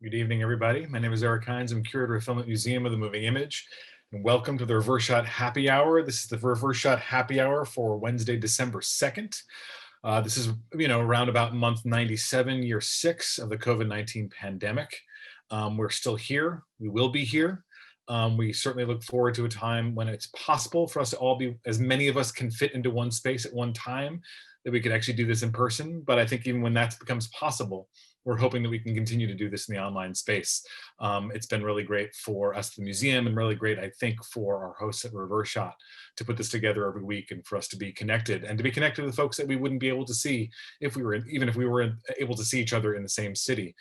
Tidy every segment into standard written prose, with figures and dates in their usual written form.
Good evening, everybody. My name is Eric Hines. I'm curator of film at Museum of the Moving Image. And welcome to the Reverse Shot Happy Hour. This is the Reverse Shot Happy Hour for Wednesday, December 2nd. This is, around about month 97, year 6 of the COVID-19 pandemic. We're still here. We will be here. We certainly look forward to a time when it's possible for us to all be, as many of us can fit into one space at one time, that we could actually do this in person. But I think even when that becomes possible, we're hoping that we can continue to do this in the online space. It's been really great for us at the museum and really great, I think, for our hosts at Reverse Shot to put this together every week and for us to be connected and to be connected with folks that we wouldn't be able to see if we were, even if we were able to see each other in the same city.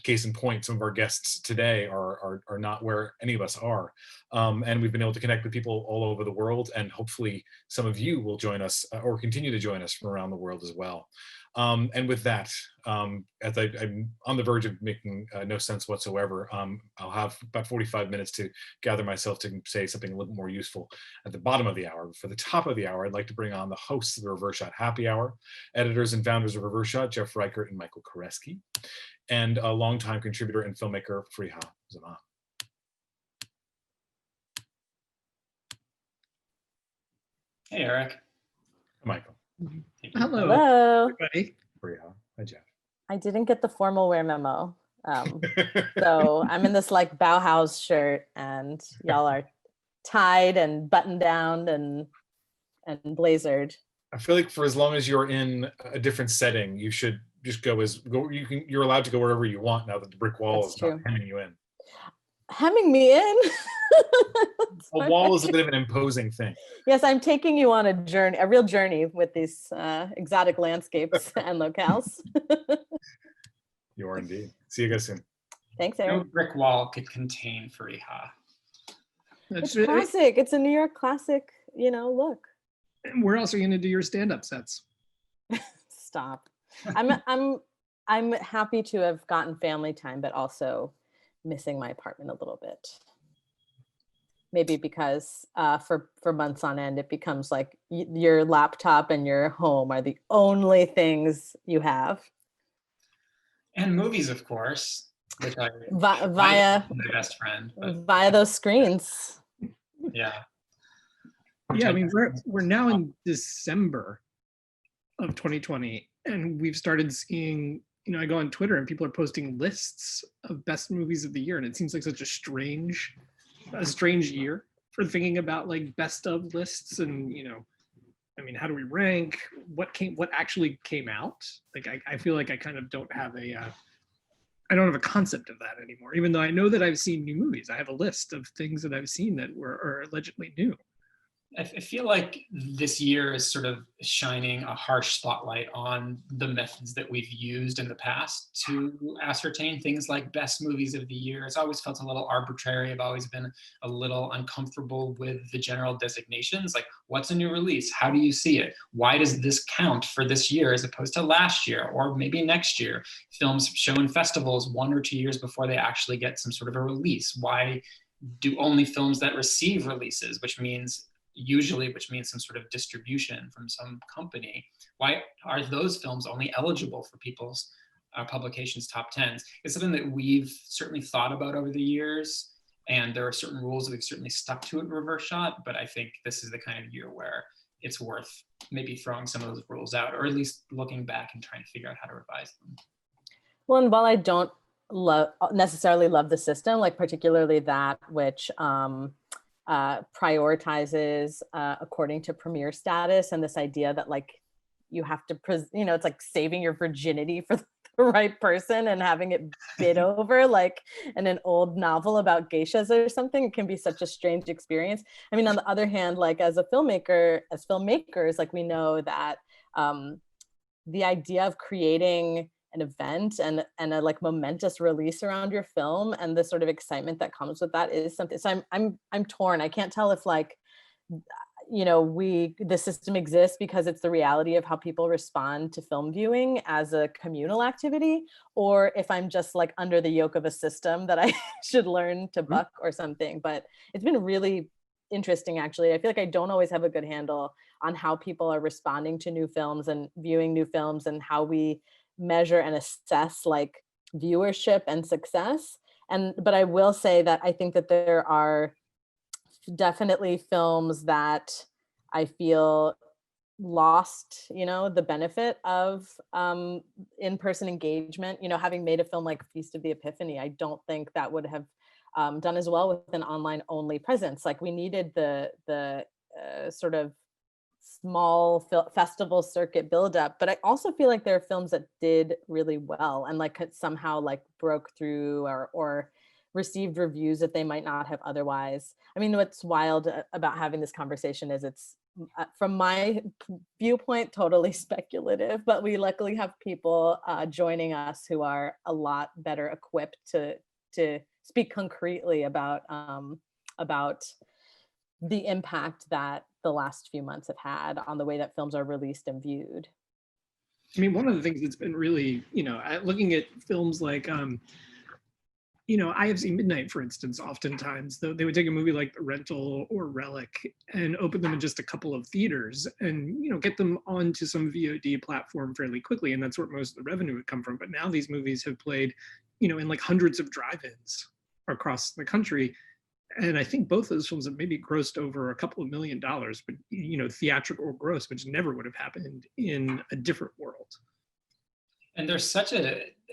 Case in point, some of our guests today are not where any of us are. And we've been able to connect with people all over the world, and hopefully some of you will join us or continue to join us from around the world as well. And with that, as I'm on the verge of making no sense whatsoever, I'll have about 45 minutes to gather myself to say something a little more useful at the bottom of the hour. For the top of the hour, I'd like to bring on the hosts of the Reverse Shot Happy Hour, editors and founders of Reverse Shot, Jeff Reichert and Michael Koresky, and a longtime contributor and filmmaker, Farihah Zaman. Hey, Eric. Michael. Hello. Hello. Everybody. Farihah. Hi, Jeff. I didn't get the formal wear memo. So I'm in this like Bauhaus shirt and y'all are tied and buttoned down and blazered. I feel like for as long as you're in a different setting, you should just you're allowed to go wherever you want now that the brick wall is not hemming you in. Hemming me in? A wall is a bit of an imposing thing. Yes, I'm taking you on a journey, a real journey with these exotic landscapes and locales. You are indeed. See you guys soon. Thanks, Eric. No brick wall could contain Farihah. It's classic. It's a New York classic, look. And where else are you going to do your stand-up sets? Stop. I'm happy to have gotten family time, but also missing my apartment a little bit. Maybe because for months on end, it becomes like your laptop and your home are the only things you have. And movies, of course, which I via my best friend. Via those screens. Yeah. Yeah, I mean, we're now in December of 2020, and we've started seeing, I go on Twitter and people are posting lists of best movies of the year, and it seems like such a strange year for thinking about like best of lists and, how do we rank? What actually came out? Like, I feel like I kind of don't have a concept of that anymore, even though I know that I've seen new movies. I have a list of things that I've seen that are allegedly new. I feel like this year is sort of shining a harsh spotlight on the methods that we've used in the past to ascertain things like best movies of the year. It's always felt a little arbitrary. I've always been a little uncomfortable with the general designations, like what's a new release? How do you see it? Why does this count for this year as opposed to last year or maybe next year? Films show in festivals 1 or 2 years before they actually get some sort of a release. Why do only films that receive releases, which means some sort of distribution from some company, why are those films only eligible for people's publications' top 10s? It's something that we've certainly thought about over the years, and there are certain rules that we've certainly stuck to at Reverse Shot, but I think this is the kind of year where it's worth maybe throwing some of those rules out, or at least looking back and trying to figure out how to revise them. Well, and while I don't necessarily love the system, like particularly that which prioritizes according to premiere status, and this idea that like you have to, it's like saving your virginity for the right person and having it bid over, like in an old novel about geishas or something. It can be such a strange experience. I mean, on the other hand, like as filmmakers, like we know that the idea of creating an event and a like momentous release around your film and the sort of excitement that comes with that is something. So I'm torn. I can't tell if like, the system exists because it's the reality of how people respond to film viewing as a communal activity, or if I'm just like under the yoke of a system that I should learn to buck or something. But it's been really interesting, actually. I feel like I don't always have a good handle on how people are responding to new films and viewing new films and how we measure and assess like viewership and success. But I will say that I think that there are definitely films that I feel lost, the benefit of in-person engagement. Having made a film like Feast of the Epiphany, I don't think that would have done as well with an online only presence. Like, we needed the sort of small festival circuit buildup, but I also feel like there are films that did really well and like somehow like broke through or received reviews that they might not have otherwise. I mean, what's wild about having this conversation is it's, from my viewpoint, totally speculative, but we luckily have people joining us who are a lot better equipped to speak concretely about the impact that the last few months have had on the way that films are released and viewed. I mean, one of the things that's been really, looking at films like, IFC Midnight, for instance, oftentimes they would take a movie like The Rental or Relic and open them in just a couple of theaters and, get them onto some VOD platform fairly quickly. And that's where most of the revenue would come from. But now these movies have played, in like hundreds of drive-ins across the country. And I think both those films have maybe grossed over a couple of $1 million, but, theatrical gross, which never would have happened in a different world. And there's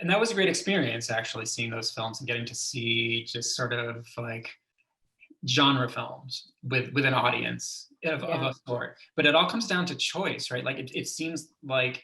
and that was a great experience, actually, seeing those films and getting to see just sort of like genre films with an audience of a sort. But it all comes down to choice, right? Like, it seems like,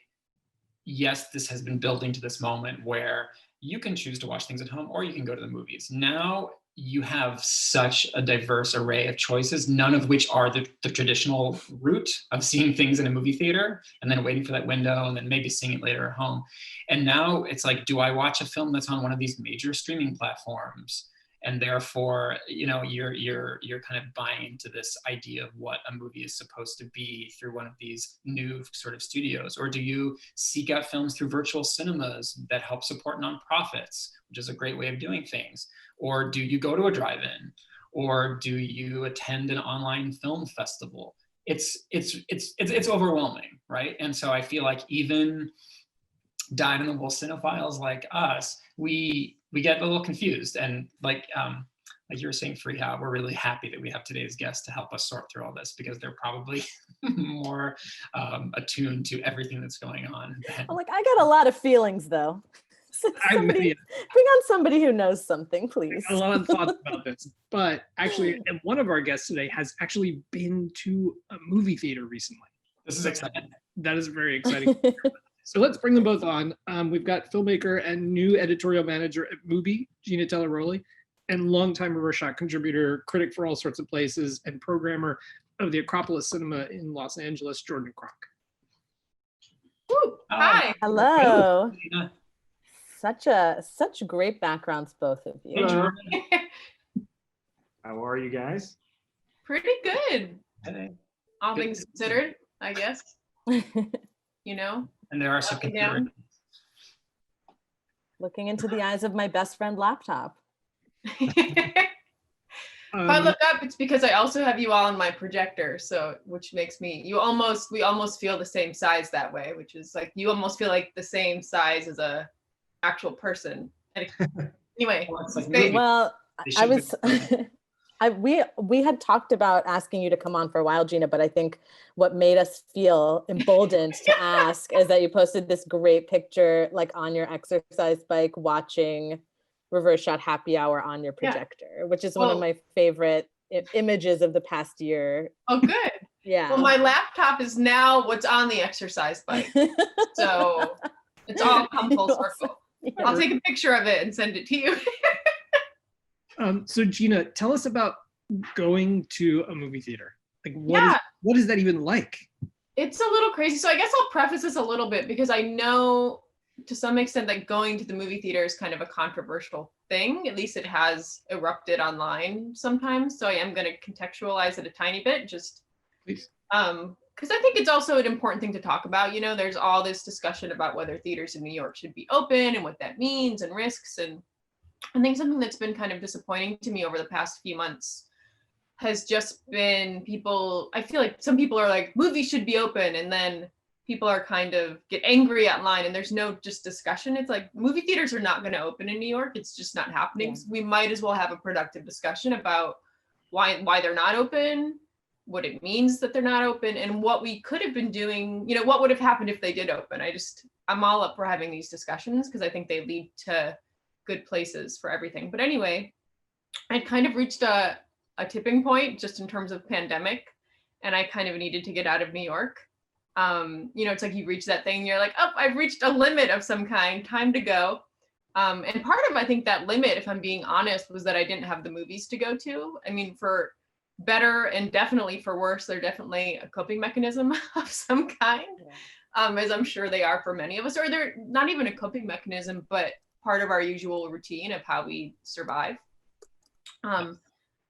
yes, this has been building to this moment where you can choose to watch things at home or you can go to the movies. Now you have such a diverse array of choices, none of which are the traditional route of seeing things in a movie theater and then waiting for that window and then maybe seeing it later at home. And now it's like, do I watch a film that's on one of these major streaming platforms? And therefore, you're kind of buying into this idea of what a movie is supposed to be through one of these new sort of studios? Or do you seek out films through virtual cinemas that help support nonprofits, which is a great way of doing things? Or do you go to a drive-in? Or do you attend an online film festival? It's overwhelming, right? And so I feel like even dyed-in-the-wool cinephiles like us, we get a little confused. And like you were saying, Farihah, we're really happy that we have today's guest to help us sort through all this, because they're probably more attuned to everything that's going on. I'm like, I got a lot of feelings though. Bring on somebody who knows something, please. A lot of thoughts about this, but actually, one of our guests today has actually been to a movie theater recently. This is exciting. That is very exciting. So let's bring them both on. We've got filmmaker and new editorial manager at Mubi, Gina Telaroli, and longtime Reichert contributor, critic for all sorts of places, and programmer of the Acropolis Cinema in Los Angeles, Jordan Cronk. Woo. Hi. Hello. Such great backgrounds, both of you. How are you guys? Pretty good. Hey. All things considered, I guess. And there are some down. Looking into the eyes of my best friend laptop. If I look up, it's because I also have you all on my projector, so which makes we almost feel the same size that way, which is like you almost feel like the same size as a actual person. Anyway, well, we had talked about asking you to come on for a while, Gina, but I think what made us feel emboldened to ask is that you posted this great picture, like on your exercise bike, watching reverse shot happy hour on your projector, which is one of my favorite images of the past year. Oh, good. Yeah. Well, my laptop is now what's on the exercise bike. So it's all come full circle. Yeah. I'll take a picture of it and send it to you. So Gina, tell us about going to a movie theater. Like, what is that even like? It's a little crazy. So I guess I'll preface this a little bit because I know to some extent that going to the movie theater is kind of a controversial thing. At least it has erupted online sometimes. So I am going to contextualize it a tiny bit, just please. Because I think it's also an important thing to talk about. There's all this discussion about whether theaters in New York should be open and what that means and risks. And I think something that's been kind of disappointing to me over the past few months has just been I feel like some people are like, movies should be open. And then people are kind of get angry online and there's no just discussion. It's like movie theaters are not going to open in New York. It's just not happening. Yeah. So we might as well have a productive discussion about why they're not open, what it means that they're not open, and what we could have been doing, you know, what would have happened if they did open. I'm all up for having these discussions because I think they lead to good places for everything. But anyway, I'd kind of reached a tipping point just in terms of pandemic, and I kind of needed to get out of New York. You know, it's like you reach that thing, you're like, oh, I've reached a limit of some kind, time to go. And part of, I think, that limit, if I'm being honest, was that I didn't have the movies to go to. I mean, for better and definitely for worse, they're definitely a coping mechanism of some kind, as I'm sure they are for many of us, or they're not even a coping mechanism, but part of our usual routine of how we survive.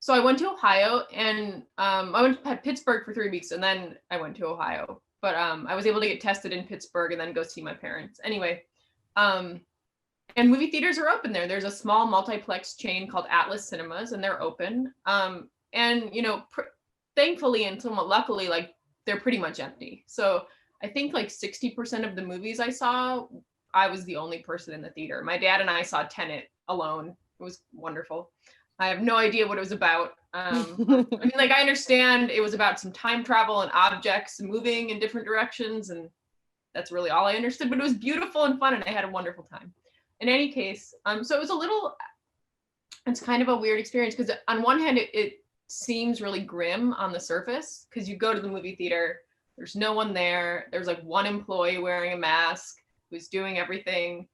So I went to Ohio, and I went to Pittsburgh for 3 weeks, and then I went to Ohio. But I was able to get tested in Pittsburgh and then go see my parents. Anyway, and movie theaters are open there. There's a small multiplex chain called Atlas Cinemas, and they're open. And, you know, thankfully and somewhat luckily, like, they're pretty much empty. So I think like 60% of the movies I saw, I was the only person in the theater. My dad and I saw Tenet alone. It was wonderful. I have no idea what it was about. I mean, like, I understand it was about some time travel and objects moving in different directions, and that's really all I understood, but it was beautiful and fun, and I had a wonderful time. In any case, so it was it's kind of a weird experience, because on one hand, it seems really grim on the surface, because you go to the movie theater, there's no one there, there's like one employee wearing a mask who's doing everything.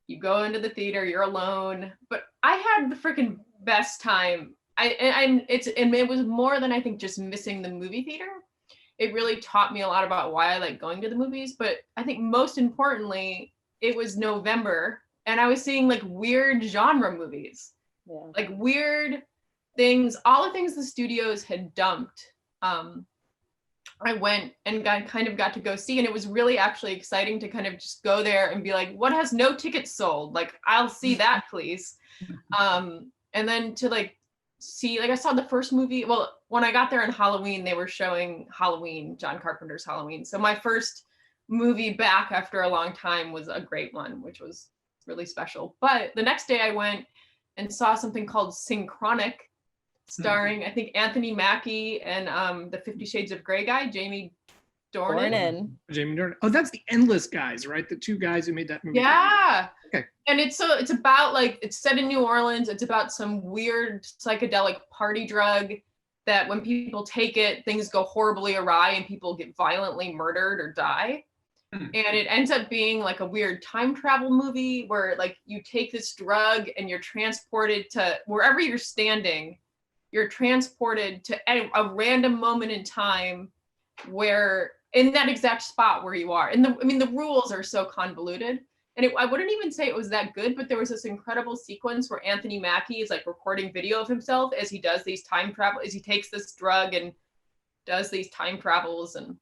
You go into the theater, you're alone. But I had the freaking best time. It was more than, I think, just missing the movie theater. It really taught me a lot about why I like going to the movies. But I think most importantly, it was November, and I was seeing like weird genre movies, like weird things, all the things the studios had dumped. I went and got to go see, and it was really actually exciting to kind of just go there and be like, what has no tickets sold? Like, I'll see that, please. And then to like see, like, I saw the first movie. Well, when I got there on Halloween, they were showing Halloween, John Carpenter's Halloween. So my first movie back after a long time was a great one, which was really special. But the next day I went and saw something called Synchronic, starring, I think, Anthony Mackie and the 50 Shades of Grey guy, Jamie Dornan. Jamie Dornan. Oh, that's the Endless guys, right? The two guys who made that movie. Yeah. Okay. And it's about, like, it's set in New Orleans. It's about some weird psychedelic party drug that when people take it, things go horribly awry and people get violently murdered or die. And it ends up being like a weird time travel movie where, like, you take this drug and you're transported to wherever you're standing. You're transported to a random moment in time where, in that exact spot where you are. And the rules are so convoluted. And I wouldn't even say it was that good, but there was this incredible sequence where Anthony Mackie is like recording video of himself as he does these time travel, as he takes this drug and does these time travels. And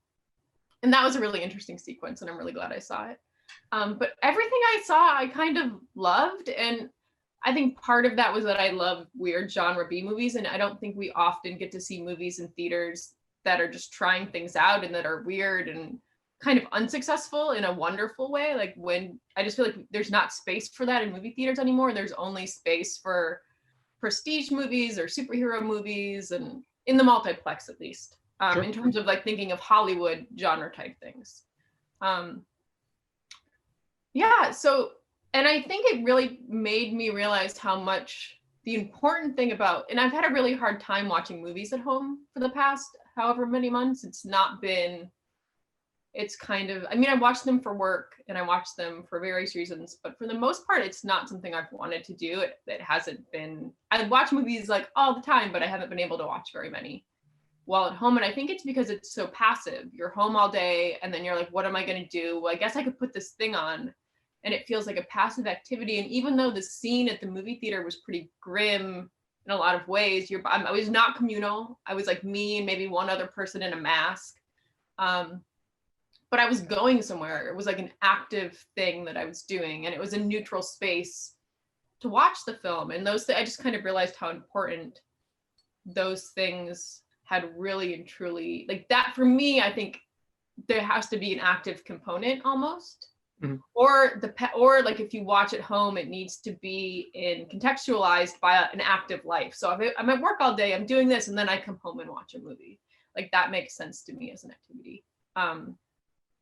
that was a really interesting sequence, and I'm really glad I saw it. But everything I saw, I kind of loved. And I think part of that was that I love weird genre B movies, and I don't think we often get to see movies in theaters that are just trying things out and that are weird and kind of unsuccessful in a wonderful way. Like, when I just feel like there's not space for that in movie theaters anymore. There's only space for prestige movies or superhero movies, and in the multiplex at least, Sure. in terms of like thinking of Hollywood genre type things. Yeah, so, and I think it really made me realize how much the important thing about, and I've had a really hard time watching movies at home for the past however many months. It's kind of, I mean, I watch them for work and I watch them for various reasons, but for the most part, it's not something I've wanted to do. It hasn't been, I watch movies like all the time, but I haven't been able to watch very many while at home. And I think it's because it's so passive. You're home all day and then you're like, what am I going to do? Well, I guess I could put this thing on. And it feels like a passive activity. And even though the scene at the movie theater was pretty grim in a lot of ways, I was not communal. I was like me and maybe one other person in a mask. But I was going somewhere. It was like an active thing that I was doing. And it was a neutral space to watch the film. And I just kind of realized how important those things had really and truly, like that for me, I think there has to be an active component almost. Mhm. Or like if you watch at home, it needs to be contextualized by an active life. So if I'm at work all day, I'm doing this, and then I come home and watch a movie. Like that makes sense to me as an activity.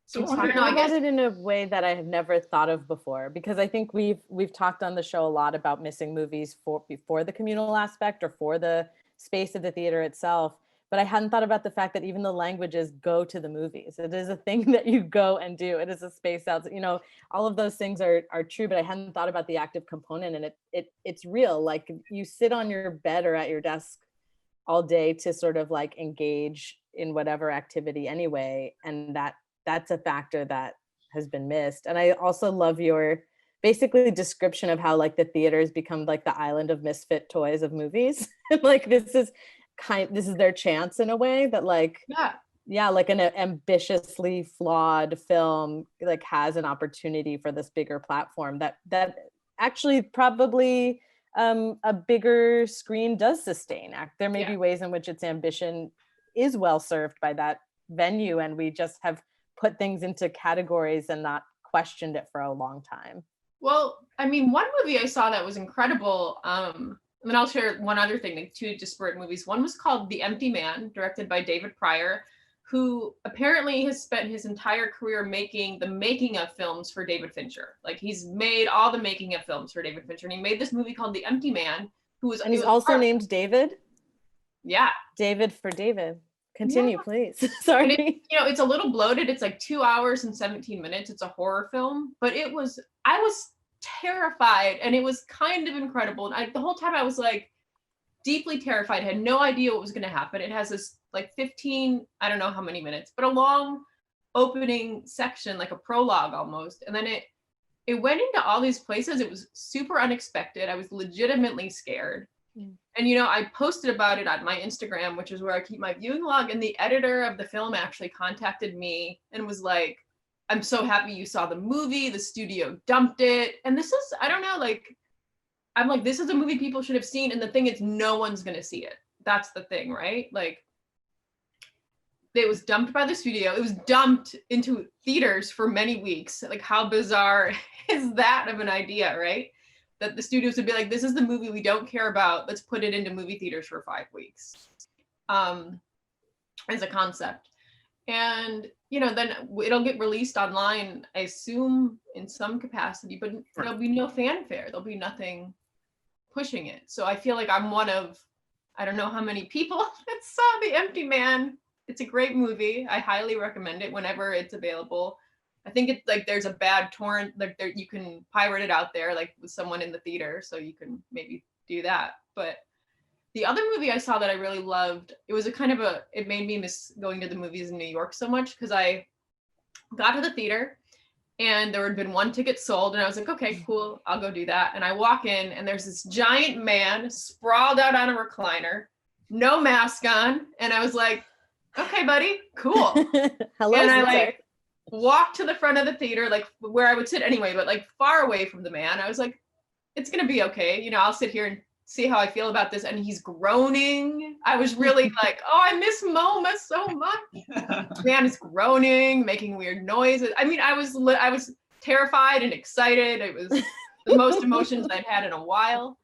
So I don't know, I guess it in a way that I have never thought of before, because I think we've talked on the show a lot about missing movies before the communal aspect or for the space of the theater itself. But I hadn't thought about the fact that even the languages go to the movies. It is a thing that you go and do. It is a space out, all of those things are true, but I hadn't thought about the active component, and it's real. Like you sit on your bed or at your desk all day to sort of like engage in whatever activity anyway. And that's a factor that has been missed. And I also love your basically description of how like the theaters become like the island of misfit toys of movies. Like this is their chance in a way that like, like an ambitiously flawed film like has an opportunity for this bigger platform that actually probably a bigger screen does sustain. There may be ways in which its ambition is well served by that venue, and we just have put things into categories and not questioned it for a long time. Well, I mean, one movie I saw that was incredible, and then I'll share one other thing, like two disparate movies. One was called The Empty Man, directed by David Pryor, who apparently has spent his entire career making of films for David Fincher. Like he's made all the making of films for David Fincher, and he made this movie called The Empty Man, and he's also named David? Yeah. David for David. Continue, please. Sorry. It's a little bloated. It's like 2 hours and 17 minutes. It's a horror film, but I was terrified, and it was kind of incredible. And the whole time I was like deeply terrified. I had no idea what was going to happen. It has this like 15, I don't know how many minutes, but a long opening section, like a prologue almost. And then it went into all these places. It was super unexpected. I was legitimately scared. And, I posted about it on my Instagram, which is where I keep my viewing log. And the editor of the film actually contacted me and was like, I'm so happy you saw the movie. The studio dumped it. And this is, I don't know, like, I'm like, this is a movie people should have seen. And the thing is, no one's going to see it. That's the thing, right? Like, it was dumped by the studio. It was dumped into theaters for many weeks. Like, how bizarre is that of an idea, right? That the studios would be like, this is the movie we don't care about. Let's put it into movie theaters for 5 weeks as a concept. And, then it'll get released online, I assume, in some capacity, but there'll be no fanfare. There'll be nothing pushing it. So I feel like I'm one of, I don't know how many people that saw The Empty Man. It's a great movie. I highly recommend it whenever it's available. I think it's like there's a bad torrent, like you can pirate it out there, like with someone in the theater, so you can maybe do that. But the other movie I saw that I really loved, it made me miss going to the movies in New York so much, because I got to the theater and there had been one ticket sold, and I was like, okay, cool, I'll go do that. And I walk in and there's this giant man sprawled out on a recliner, no mask on, and I was like, okay, buddy, cool. Hello, and I walked to the front of the theater, like where I would sit anyway, but like far away from the man. I was like, it's gonna be okay. I'll sit here and see how I feel about this. And he's groaning. I was really like, oh, I miss MoMA so much. Man is groaning, making weird noises. I mean, I was terrified and excited. It was the most emotions I'd had in a while.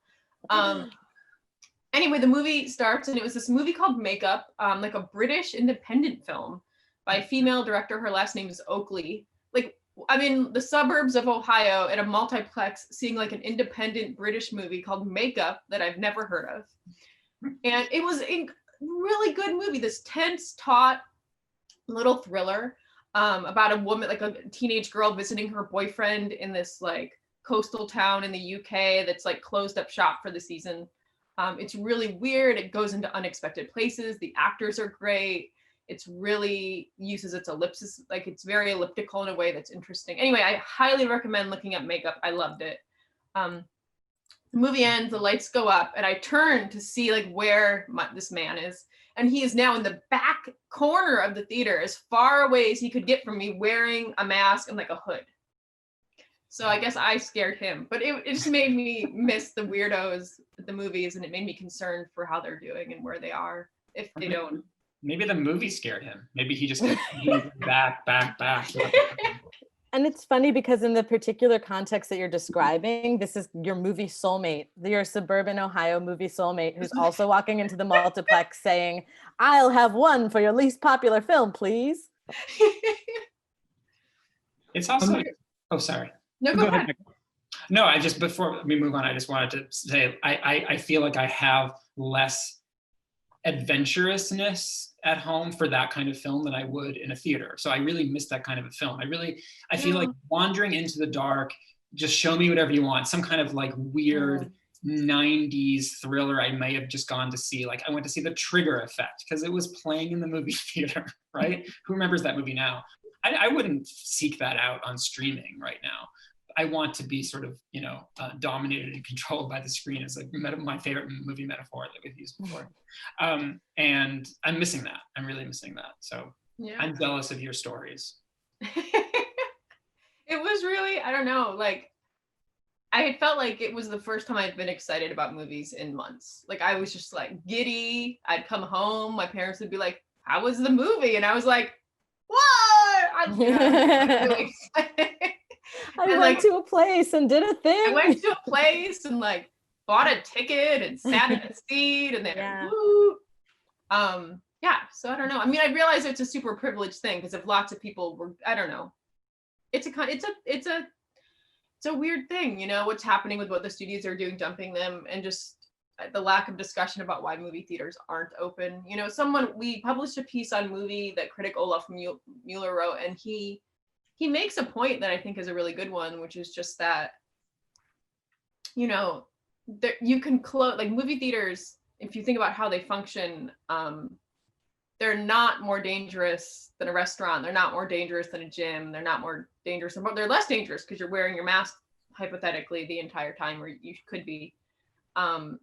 Anyway, the movie starts, and it was this movie called Makeup, like a British independent film by a female director. Her last name is Oakley. Like, I'm in the suburbs of Ohio at a multiplex seeing like an independent British movie called Makeup that I've never heard of. And it was a really good movie, this tense, taut little thriller about a woman, like a teenage girl visiting her boyfriend in this like coastal town in the UK that's like closed up shop for the season. It's really weird. It goes into unexpected places. The actors are great. It's really uses its ellipsis, like it's very elliptical in a way that's interesting. Anyway, I highly recommend looking at Makeup. I loved it. The movie ends, the lights go up, and I turn to see like where this man is. And he is now in the back corner of the theater, as far away as he could get from me, wearing a mask and like a hood. So I guess I scared him, but it just made me miss the weirdos at the movies, and it made me concerned for how they're doing and where they are, if they don't Maybe the movie scared him. Maybe he just kept back. And it's funny because in the particular context that you're describing, this is your movie soulmate, your suburban Ohio movie soulmate, who's also walking into the multiplex saying, "I'll have one for your least popular film, please." It's also, oh, sorry. No, go ahead. No, before we move on, I just wanted to say, I feel like I have less adventurousness at home for that kind of film than I would in a theater. So I really miss that kind of a film. I feel like wandering into the dark, just show me whatever you want, some kind of like weird 90s thriller I may have just gone to see. Like I went to see The Trigger Effect because it was playing in the movie theater, right? Who remembers that movie now? I wouldn't seek that out on streaming right now. I want to be sort of, dominated and controlled by the screen is like my favorite movie metaphor that we've used before. And I'm missing that. I'm really missing that. So I'm jealous of your stories. It was really, I don't know, like I had felt like it was the first time I'd been excited about movies in months. Like I was just like giddy. I'd come home, my parents would be like, "How was the movie?" And I was like, "What?" I'm really excited. I went to a place and did a thing. I went to a place and like bought a ticket and sat in a seat and then woo. So I don't know. I mean, I realize it's a super privileged thing because if lots of people were, I don't know. It's a weird thing, what's happening with what the studios are doing, dumping them, and just the lack of discussion about why movie theaters aren't open. We published a piece on movie that critic Olaf Mueller wrote, and he makes a point that I think is a really good one, which is just that, you can close, like movie theaters, if you think about how they function, they're not more dangerous than a restaurant. They're not more dangerous than a gym. They're not more dangerous, they're less dangerous because you're wearing your mask hypothetically the entire time, or you could be. And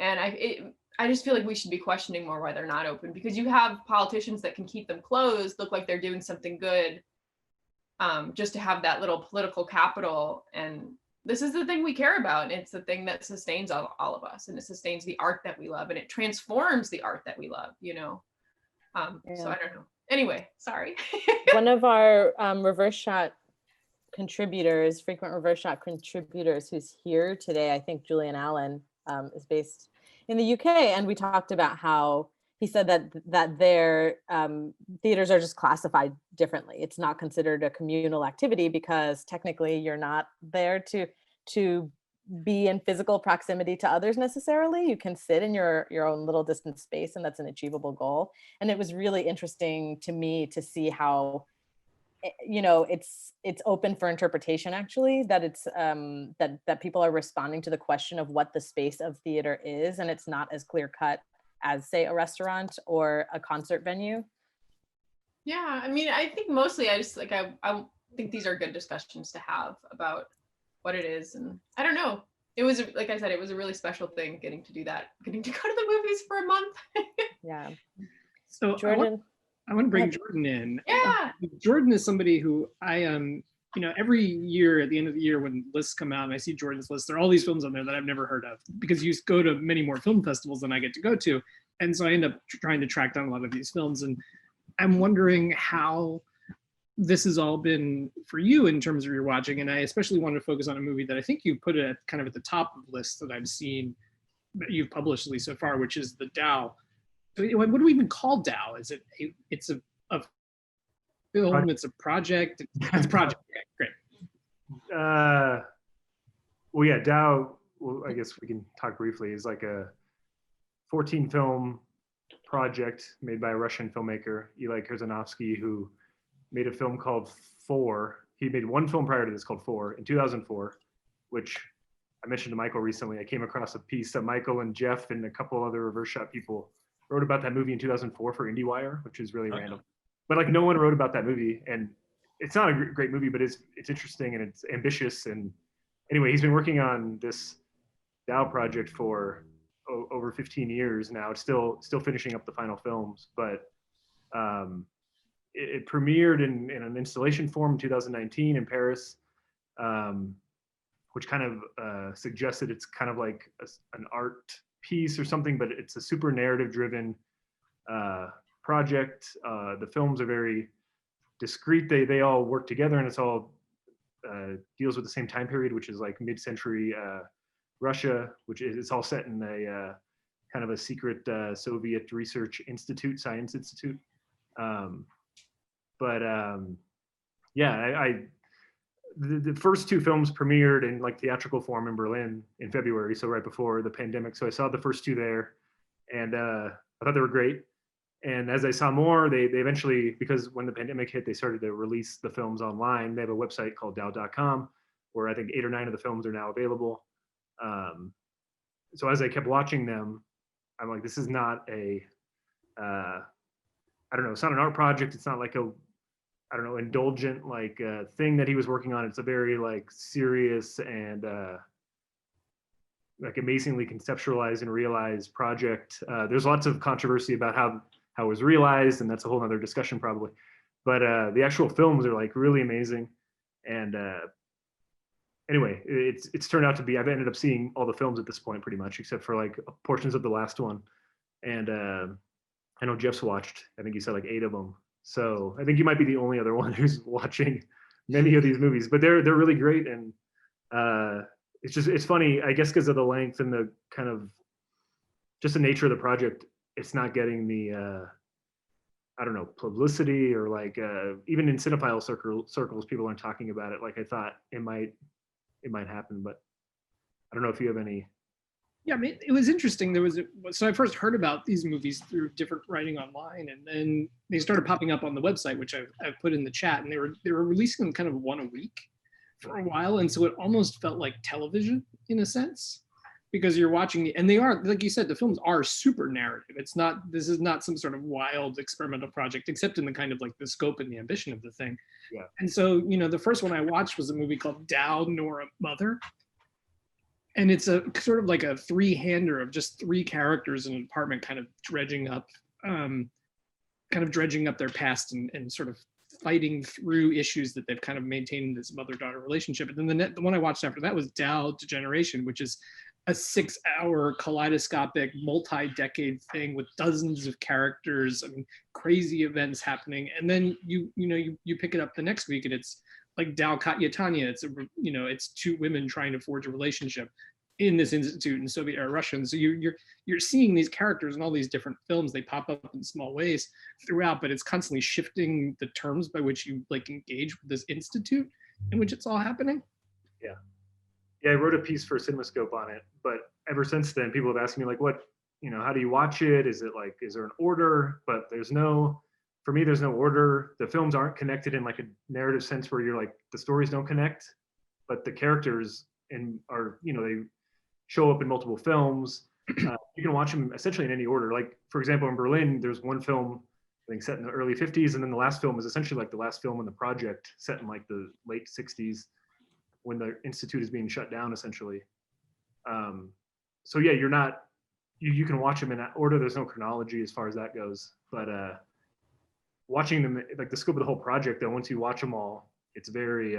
I just feel like we should be questioning more why they're not open, because you have politicians that can keep them closed, look like they're doing something good, just to have that little political capital. And this is the thing we care about. And it's the thing that sustains all of us, and it sustains the art that we love, and it transforms the art that we love, So I don't know. Anyway, sorry. One of our reverse shot contributors, frequent reverse shot contributors who's here today, I think Julian Allen, is based in the UK. And we talked about how he said that their theaters are just classified differently. It's not considered a communal activity because technically you're not there to be in physical proximity to others necessarily. You can sit in your own little distant space, and that's an achievable goal. And it was really interesting to me to see how, it's open for interpretation, actually, that it's that people are responding to the question of what the space of theater is, and it's not as clear cut as, say, a restaurant or a concert venue. Yeah, I mean, I think mostly I just like I think these are good discussions to have about what it is. And I don't know, it was, like I said, it was a really special thing getting to do that, getting to go to the movies for a month. Yeah. So Jordan, I want to bring Jordan in. Yeah. Jordan is somebody who I every year at the end of the year when lists come out and I see Jordan's list, there are all these films on there that I've never heard of, because you go to many more film festivals than I get to go to. And so I end up trying to track down a lot of these films. And I'm wondering how this has all been for you in terms of your watching. And I especially wanted to focus on a movie that I think you put it kind of at the top of the list that I've seen that you've published, at least so far, which is The Tao. So what do we even call Tao? Is it it's a film, it's a project? It's a project. Okay, great. Well, yeah, Tao, well, I guess we can talk briefly, is like a 14 film project made by a Russian filmmaker, Eli Kurzanovsky, who made a film called Four. He made one film prior to this called Four in 2004, which I mentioned to Michael recently. I came across a piece that Michael and Jeff and a couple other reverse shot people wrote about that movie in 2004 for IndieWire, which is really random. But like no one wrote about that movie, and it's not a great movie, but it's interesting and it's ambitious. And anyway, he's been working on this Tao project for over 15 years now. It's still finishing up the final films, but it premiered in an installation form in 2019 in Paris, which kind of suggested it's kind of like an art piece or something, but it's a super narrative driven project. The films are very discreet. They all work together, and it's all deals with the same time period, which is like mid-century Russia, which is, it's all set in a kind of a secret Soviet research institute, science institute. Yeah, the first two films premiered in like theatrical form in Berlin in February, so right before the pandemic. So I saw the first two there, and I thought they were great. And as I saw more, they eventually, because when the pandemic hit, they started to release the films online. They have a website called dow.com where I think 8 or 9 of the films are now available. So as I kept watching them, I'm like, this is not a, I don't know, it's not an art project. It's not like a, I don't know, indulgent like thing that he was working on. It's a very like serious and like amazingly conceptualized and realized project. There's lots of controversy about how it was realized, and that's a whole other discussion probably. But the actual films are like really amazing. And anyway, it's turned out to be, I've ended up seeing all the films at this point pretty much, except for like portions of the last one. And I know Jeff's watched, I think you said like 8 of them. So I think you might be the only other one who's watching many of these movies, but they're really great. And it's funny, I guess, because of the length and the kind of just the nature of the project. It's not getting the I don't know, publicity, or like even in cinephile circles, people aren't talking about it like I thought it might happen. But I don't know if you have any. Yeah, I mean, it was interesting. So I first heard about these movies through different writing online, and then they started popping up on the website, which I've put in the chat, and they were releasing them kind of one a week for a while, and so it almost felt like television in a sense, because you're watching, and they are, like you said, the films are super narrative. This is not some sort of wild experimental project, except in the kind of like the scope and the ambition of the thing. Yeah. And so, the first one I watched was a movie called Tao, Nora, Mother. And it's a sort of like a 3-hander of just 3 characters in an apartment kind of dredging up their past and sort of fighting through issues that they've kind of maintained in this mother-daughter relationship. And then the one I watched after that was Tao Degeneration, which is a 6-hour kaleidoscopic multi-decade thing with dozens of characters. I mean, crazy events happening. And then you pick it up the next week and it's like Tao Katya Tanya. It's 2 women trying to forge a relationship in this institute in Soviet era Russia. And so you're seeing these characters in all these different films. They pop up in small ways throughout, but it's constantly shifting the terms by which you like engage with this institute in which it's all happening. Yeah, I wrote a piece for CinemaScope on it, but ever since then, people have asked me like, what, how do you watch it? Is it like, is there an order? But for me, there's no order. The films aren't connected in like a narrative sense where you're like, the stories don't connect, but the characters are, they show up in multiple films. You can watch them essentially in any order. Like, for example, in Berlin, there's one film, I think set in the early 50s, and then the last film is essentially like the last film in the project, set in like the late 60s, when the institute is being shut down, essentially. So yeah, you can watch them in that order. There's no chronology as far as that goes, but watching them, like the scope of the whole project, though, once you watch them all, it's very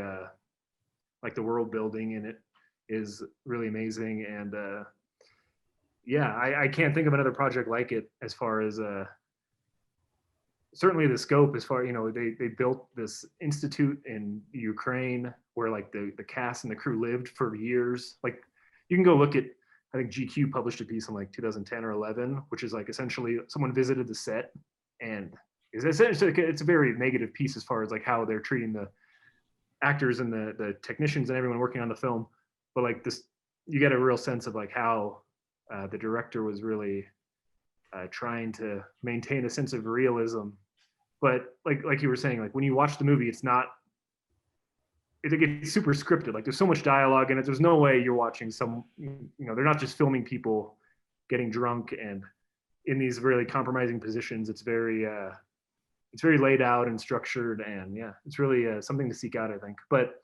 like the world building in it is really amazing. And yeah, I can't think of another project like it as far as certainly the scope, as far, they built this institute in Ukraine where like the cast and the crew lived for years. Like, you can go look at, I think GQ published a piece in like 2010 or 11, which is like essentially someone visited the set, and it's a very negative piece as far as like how they're treating the actors and the technicians and everyone working on the film. But like this, you get a real sense of like how the director was really trying to maintain a sense of realism. But like you were saying, like when you watch the movie, it's super scripted. Like, there's so much dialogue in it. There's no way you're watching they're not just filming people getting drunk and in these really compromising positions. It's very laid out and structured, and yeah, it's really something to seek out, I think. But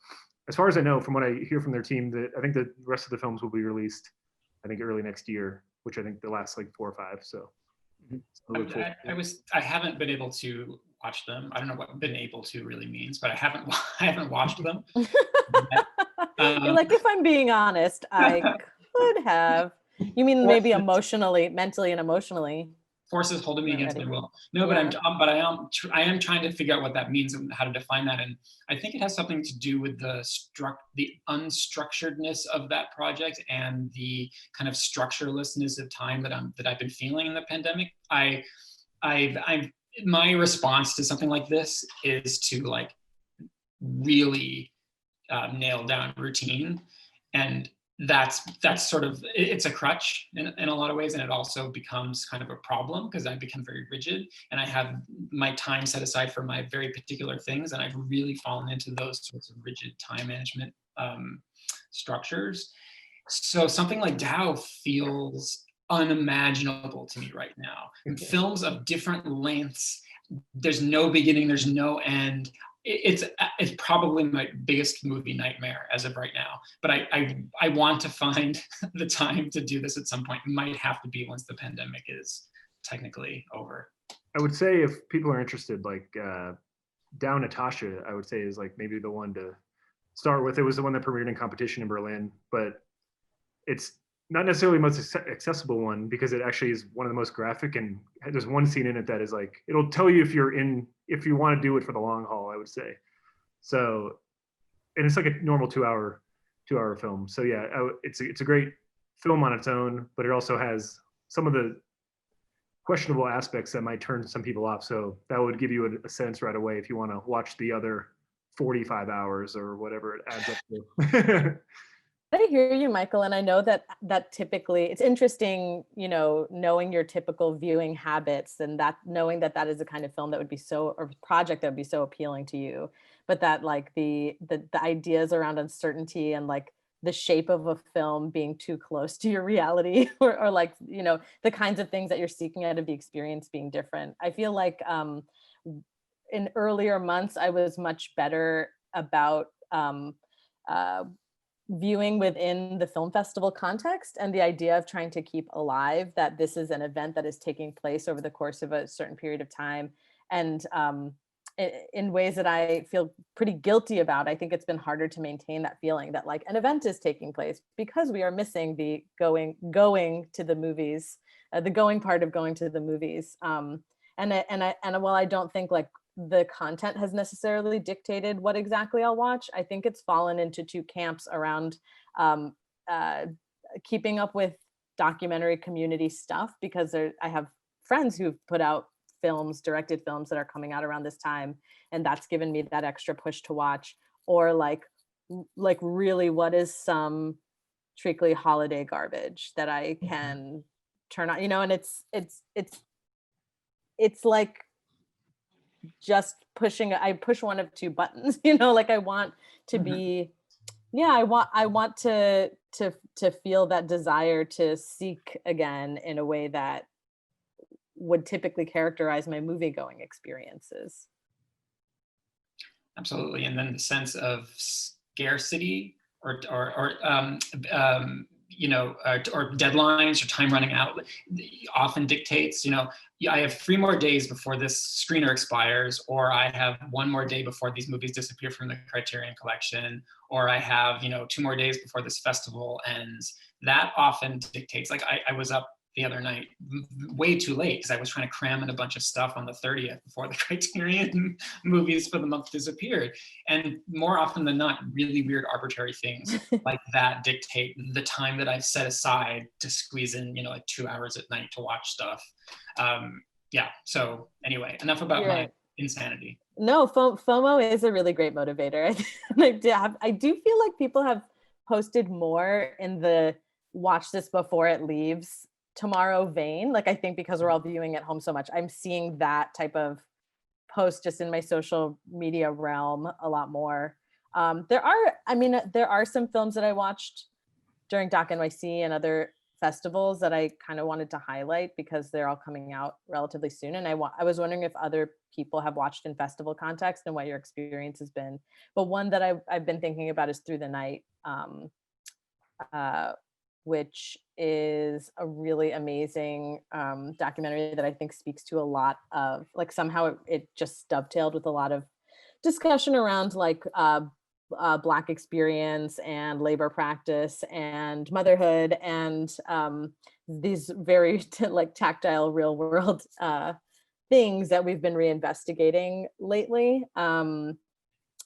as far as I know, from what I hear from their team, that I think the rest of the films will be released, I think early next year, which I think the last like 4 or 5. So I haven't been able to watch them. I don't know what "been able to" really means, but I haven't watched them. You're like, if I'm being honest, I could have. You mean maybe emotionally, mentally and emotionally? forces holding me Not against ready. my will. No, but Yeah. I am trying to figure out what that means and how to define that. And I think it has something to do with the unstructuredness of that project and the kind of structurelessness of time that I've been feeling in the pandemic. I've my response to something like this is to like really nail down routine, and that's sort of, it's a crutch in a lot of ways, and it also becomes kind of a problem because I become very rigid and I have my time set aside for my very particular things, and I've really fallen into those sorts of rigid time management structures. So something like Tao feels unimaginable to me right now. And films of different lengths, there's no beginning, there's no end. It's probably my biggest movie nightmare as of right now. But I want to find the time to do this at some point. It might have to be once the pandemic is technically over. I would say if people are interested, like Down Natasha, I would say is like maybe the one to start with. It was the one that premiered in competition in Berlin, but it's not necessarily the most accessible one because it actually is one of the most graphic, and there's one scene in it that is like, it'll tell you if you want to do it for the long haul, I would say. So, and it's like a normal two-hour film. So yeah, it's a great film on its own, but it also has some of the questionable aspects that might turn some people off. So that would give you a sense right away if you want to watch the other 45 hours or whatever it adds up to. I hear you, Michael, and I know that typically it's interesting, knowing your typical viewing habits, and that knowing that is a kind of film that would be or project that would be so appealing to you, but that like the ideas around uncertainty and like the shape of a film being too close to your reality, or like the kinds of things that you're seeking out of the experience being different. I feel like in earlier months I was much better about viewing within the film festival context and the idea of trying to keep alive that this is an event that is taking place over the course of a certain period of time, and in ways that I feel pretty guilty about. I think it's been harder to maintain that feeling that like an event is taking place because we are missing the going to the movies, the going part of going to the movies. And while I don't think like the content has necessarily dictated what exactly I'll watch, I think it's fallen into two camps around keeping up with documentary community stuff, because I have friends who've put out directed films that are coming out around this time, and that's given me that extra push to watch, or like really what is some treacly holiday garbage that I can turn on, and it's like just I push one of two buttons, like I want to be, I want to feel that desire to seek again in a way that would typically characterize my movie going experiences. Absolutely. And then the sense of scarcity or deadlines or time running out often dictates, I have 3 more days before this screener expires, or I have 1 more day before these movies disappear from the Criterion collection, or I have, 2 more days before this festival ends. That often dictates, like I was up the other night way too late because I was trying to cram in a bunch of stuff on the 30th before the Criterion movies for the month disappeared. And more often than not, really weird arbitrary things like that dictate the time that I've set aside to squeeze in, like 2 hours at night to watch stuff. So anyway, enough about my insanity. No, FOMO is a really great motivator. I do feel like people have posted more in the watch this before it leaves tomorrow vein. Like I think because we're all viewing at home so much, I'm seeing that type of post just in my social media realm a lot more. There are some films that I watched during Doc NYC and other festivals that I kind of wanted to highlight because they're all coming out relatively soon. And I was wondering if other people have watched in festival context and what your experience has been. But one that I've been thinking about is Through the Night, which is a really amazing documentary that I think speaks to a lot of, like, somehow it just dovetailed with a lot of discussion around like Black experience and labor practice and motherhood and these very like tactile real world things that we've been reinvestigating lately. And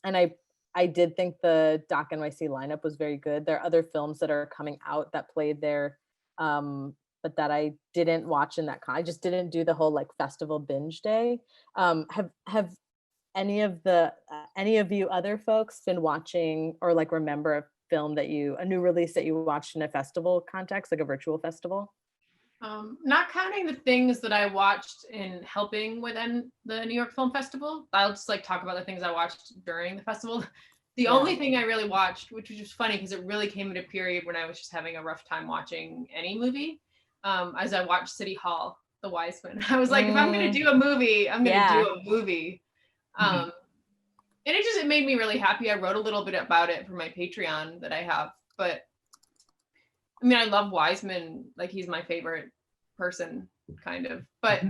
I did think the Doc NYC lineup was very good. There are other films that are coming out that played there, but that I didn't watch in that. I just didn't do the whole like festival binge day. Have any of you other folks been watching or like remember a film a new release that you watched in a festival context, like a virtual festival? Not counting the things that I watched in helping with the New York Film Festival, I'll just like talk about the things I watched during the festival. The only thing I really watched, which was just funny because it really came at a period when I was just having a rough time watching any movie, as I watched City Hall, The Wiseman. I was like, if I'm going to do a movie, I'm going to do a movie. And it made me really happy. I wrote a little bit about it for my Patreon that I have, but I mean, I love Wiseman. Like he's my favorite person kind of, but,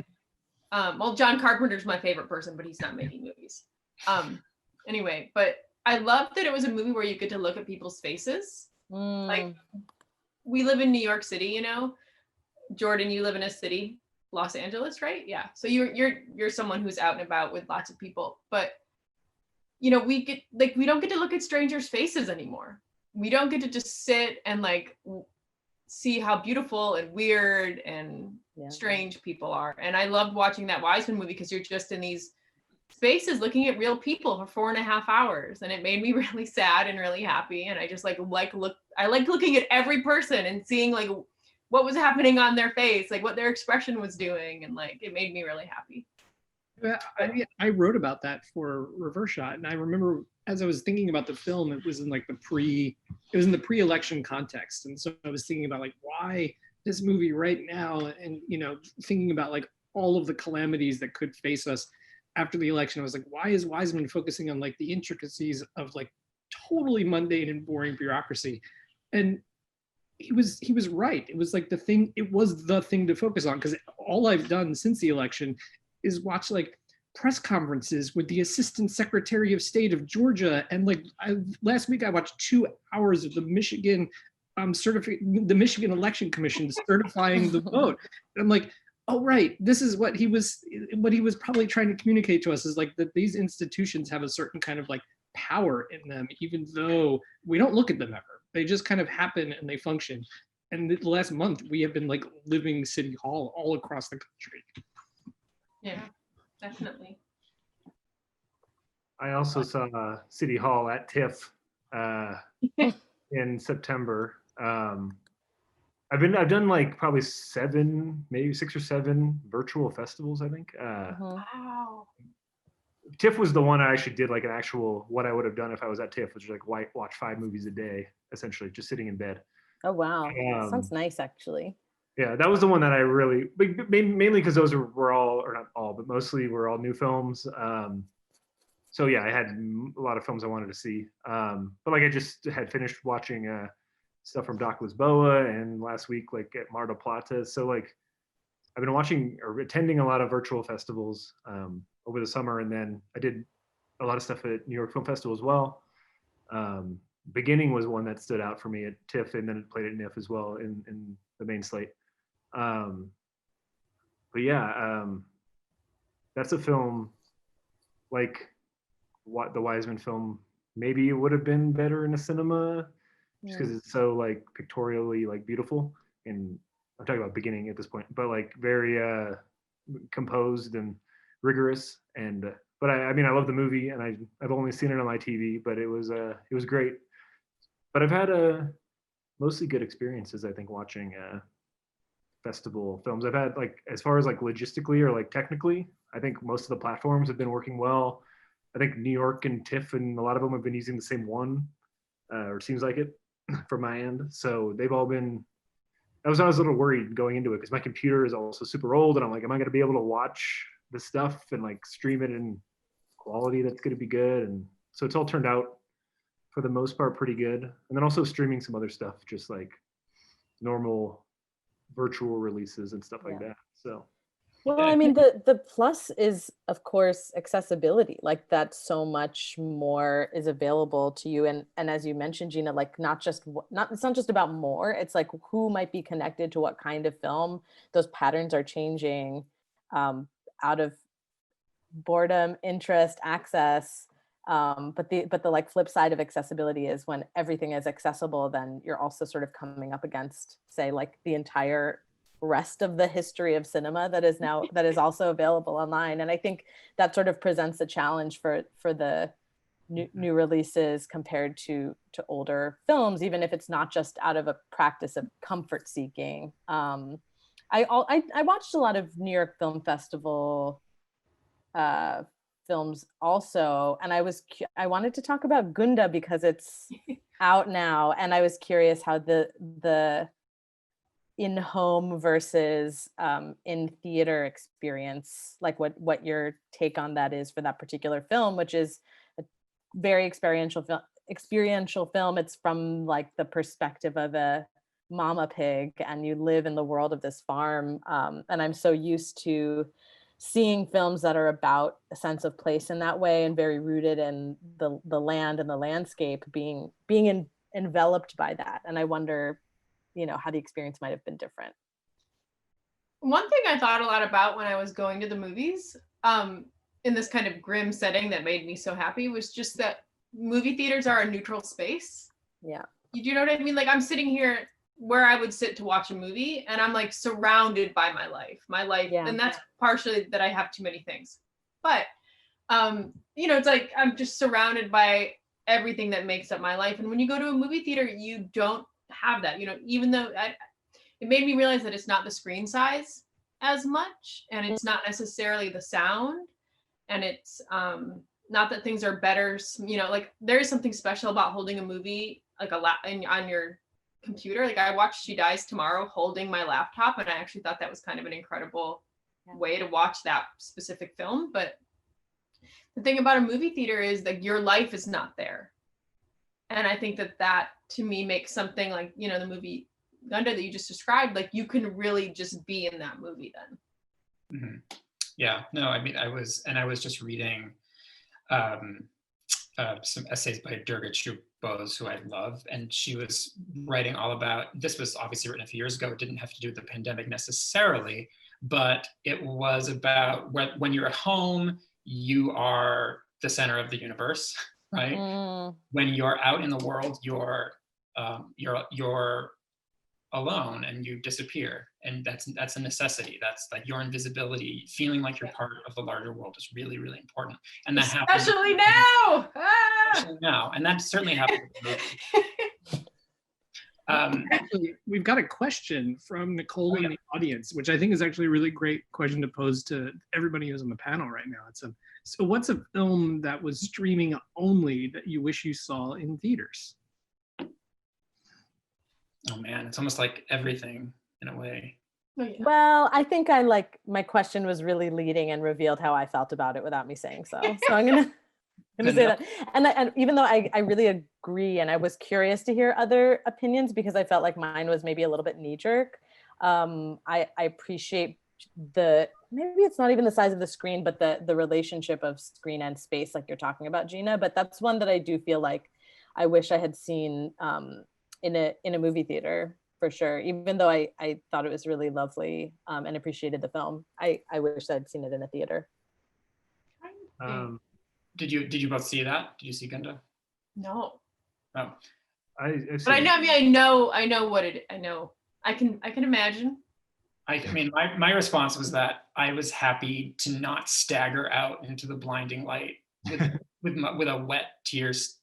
well, John Carpenter's my favorite person, but he's not making movies. Anyway, but I love that it was a movie where you get to look at people's faces. Like we live in New York City, you know, Jordan, you live in a city, Los Angeles, right? Yeah. So you're someone who's out and about with lots of people, but you know, we don't get to look at strangers' faces anymore. We don't get to just sit and like see how beautiful and weird and strange people are. And I loved watching that Wiseman movie because you're just in these spaces looking at real people for 4.5 hours. And it made me really sad and really happy. And I just I like looking at every person and seeing like what was happening on their face, like what their expression was doing. And like, it made me really happy. I wrote about that for Reverse Shot, and I remember as I was thinking about the film, it was in the pre-election context, and so I was thinking about like why this movie right now, and you know, thinking about like all of the calamities that could face us after the election. I was like, why is Wiseman focusing on like the intricacies of like totally mundane and boring bureaucracy? And he was right. It was like the thing to focus on, because all I've done since the election is watch like press conferences with the Assistant Secretary of State of Georgia. And like last week I watched 2 hours of the Michigan Election Commission certifying the vote. And I'm like, oh right, this is what he was probably trying to communicate to us, is like that these institutions have a certain kind of like power in them, even though we don't look at them ever. They just kind of happen and they function. And the last month we have been like living City Hall all across the country. Yeah, definitely. I also saw City Hall at TIFF in September. I've done like probably 6 or 7 virtual festivals, I think. Wow. TIFF was the one I actually did like an actual, what I would have done if I was at TIFF, which is like watch 5 movies a day, essentially, just sitting in bed. Oh, wow. Sounds nice, actually. Yeah, that was the one that I really, mainly because those were all, or not all, but mostly were all new films. So yeah, I had a lot of films I wanted to see. But like I just had finished watching stuff from Doc Lisboa, and last week like at Mar del Plata. So like I've been watching or attending a lot of virtual festivals over the summer, and then I did a lot of stuff at New York Film Festival as well. Beginning was one that stood out for me at TIFF, and then it played at NIF as well in the main slate. But yeah, that's a film like what the Wiseman film. Maybe it would have been better in a cinema, just because it's so like pictorially like beautiful. And I'm talking about beginning at this point, but like very composed and rigorous. And but I mean I love the movie, and I've only seen it on my TV, but it was great. But I've had mostly good experiences, I think, watching festival films. I've had like, as far as like logistically or like technically, I think most of the platforms have been working well. I think New York and TIFF and a lot of them have been using the same one, or it seems like it from my end. So they've all been, I was a little worried going into it because my computer is also super old, and I'm like, am I going to be able to watch the stuff and like stream it in quality that's going to be good? And so it's all turned out for the most part pretty good. And then also streaming some other stuff, just like normal virtual releases and stuff like that. So Well, I mean, the plus is, of course, accessibility. Like that so much more is available to you. And as you mentioned, Gina, like it's not just about more, it's like who might be connected to what kind of film. Those patterns are changing out of boredom, interest, access. But the like flip side of accessibility is when everything is accessible, then you're also sort of coming up against, say, like the entire rest of the history of cinema that is also available online. And I think that sort of presents a challenge for the new releases compared to older films, even if it's not just out of a practice of comfort seeking. I watched a lot of New York Film Festival films also, and I wanted to talk about Gunda because it's out now, and I was curious how the in-home versus in theater experience, like what your take on that is for that particular film, which is a very experiential film. It's from like the perspective of a mama pig, and you live in the world of this farm, and I'm so used to seeing films that are about a sense of place in that way and very rooted in the land and the landscape being enveloped by that. And I wonder, how the experience might have been different. One thing I thought a lot about when I was going to the movies, in this kind of grim setting that made me so happy, was just that movie theaters are a neutral space. Yeah. You do know what I mean? Like I'm sitting here where I would sit to watch a movie, and I'm like surrounded by my life, Yeah. And that's partially that I have too many things. But, it's like I'm just surrounded by everything that makes up my life. And when you go to a movie theater, you don't have that, even though it made me realize that it's not the screen size as much, and it's not necessarily the sound, and it's not that things are better, like there is something special about holding a movie like on your computer. Like I watched She Dies Tomorrow holding my laptop, and I actually thought that was kind of an incredible way to watch that specific film. But the thing about a movie theater is that your life is not there. And I think that to me makes something like, the movie Gunda that you just described, like you can really just be in that movie then. Mm-hmm. Yeah, no, I mean, I was just reading some essays by Durga Chubose, who I love, and she was writing all about, this was obviously written a few years ago, it didn't have to do with the pandemic necessarily, but it was about when you're at home, you are the center of the universe, right? When you're out in the world, you're alone and you disappear, and that's a necessity. That's like your invisibility, feeling like you're part of the larger world is really, really important. And that happens especially now. Especially now, and that certainly happens. Actually, we've got a question from Nicole in the audience, which I think is actually a really great question to pose to everybody who's on the panel right now. So what's a film that was streaming only that you wish you saw in theaters? Oh man, it's almost like everything in a way. Oh, yeah. Well, I think my question was really leading and revealed how I felt about it without me saying so. So I'm gonna say that. And even though I really agree, and I was curious to hear other opinions because I felt like mine was maybe a little bit knee jerk. I appreciate maybe it's not even the size of the screen, but the relationship of screen and space, like you're talking about, Gina. But that's one that I do feel like I wish I had seen in a movie theater for sure. Even though I thought it was really lovely and appreciated the film, I wish I'd seen it in a theater. Did you both see that? Did you see Gunda? No. Oh. But I know. I know what it. I know. I can imagine. I mean, my response was that I was happy to not stagger out into the blinding light with a wet tears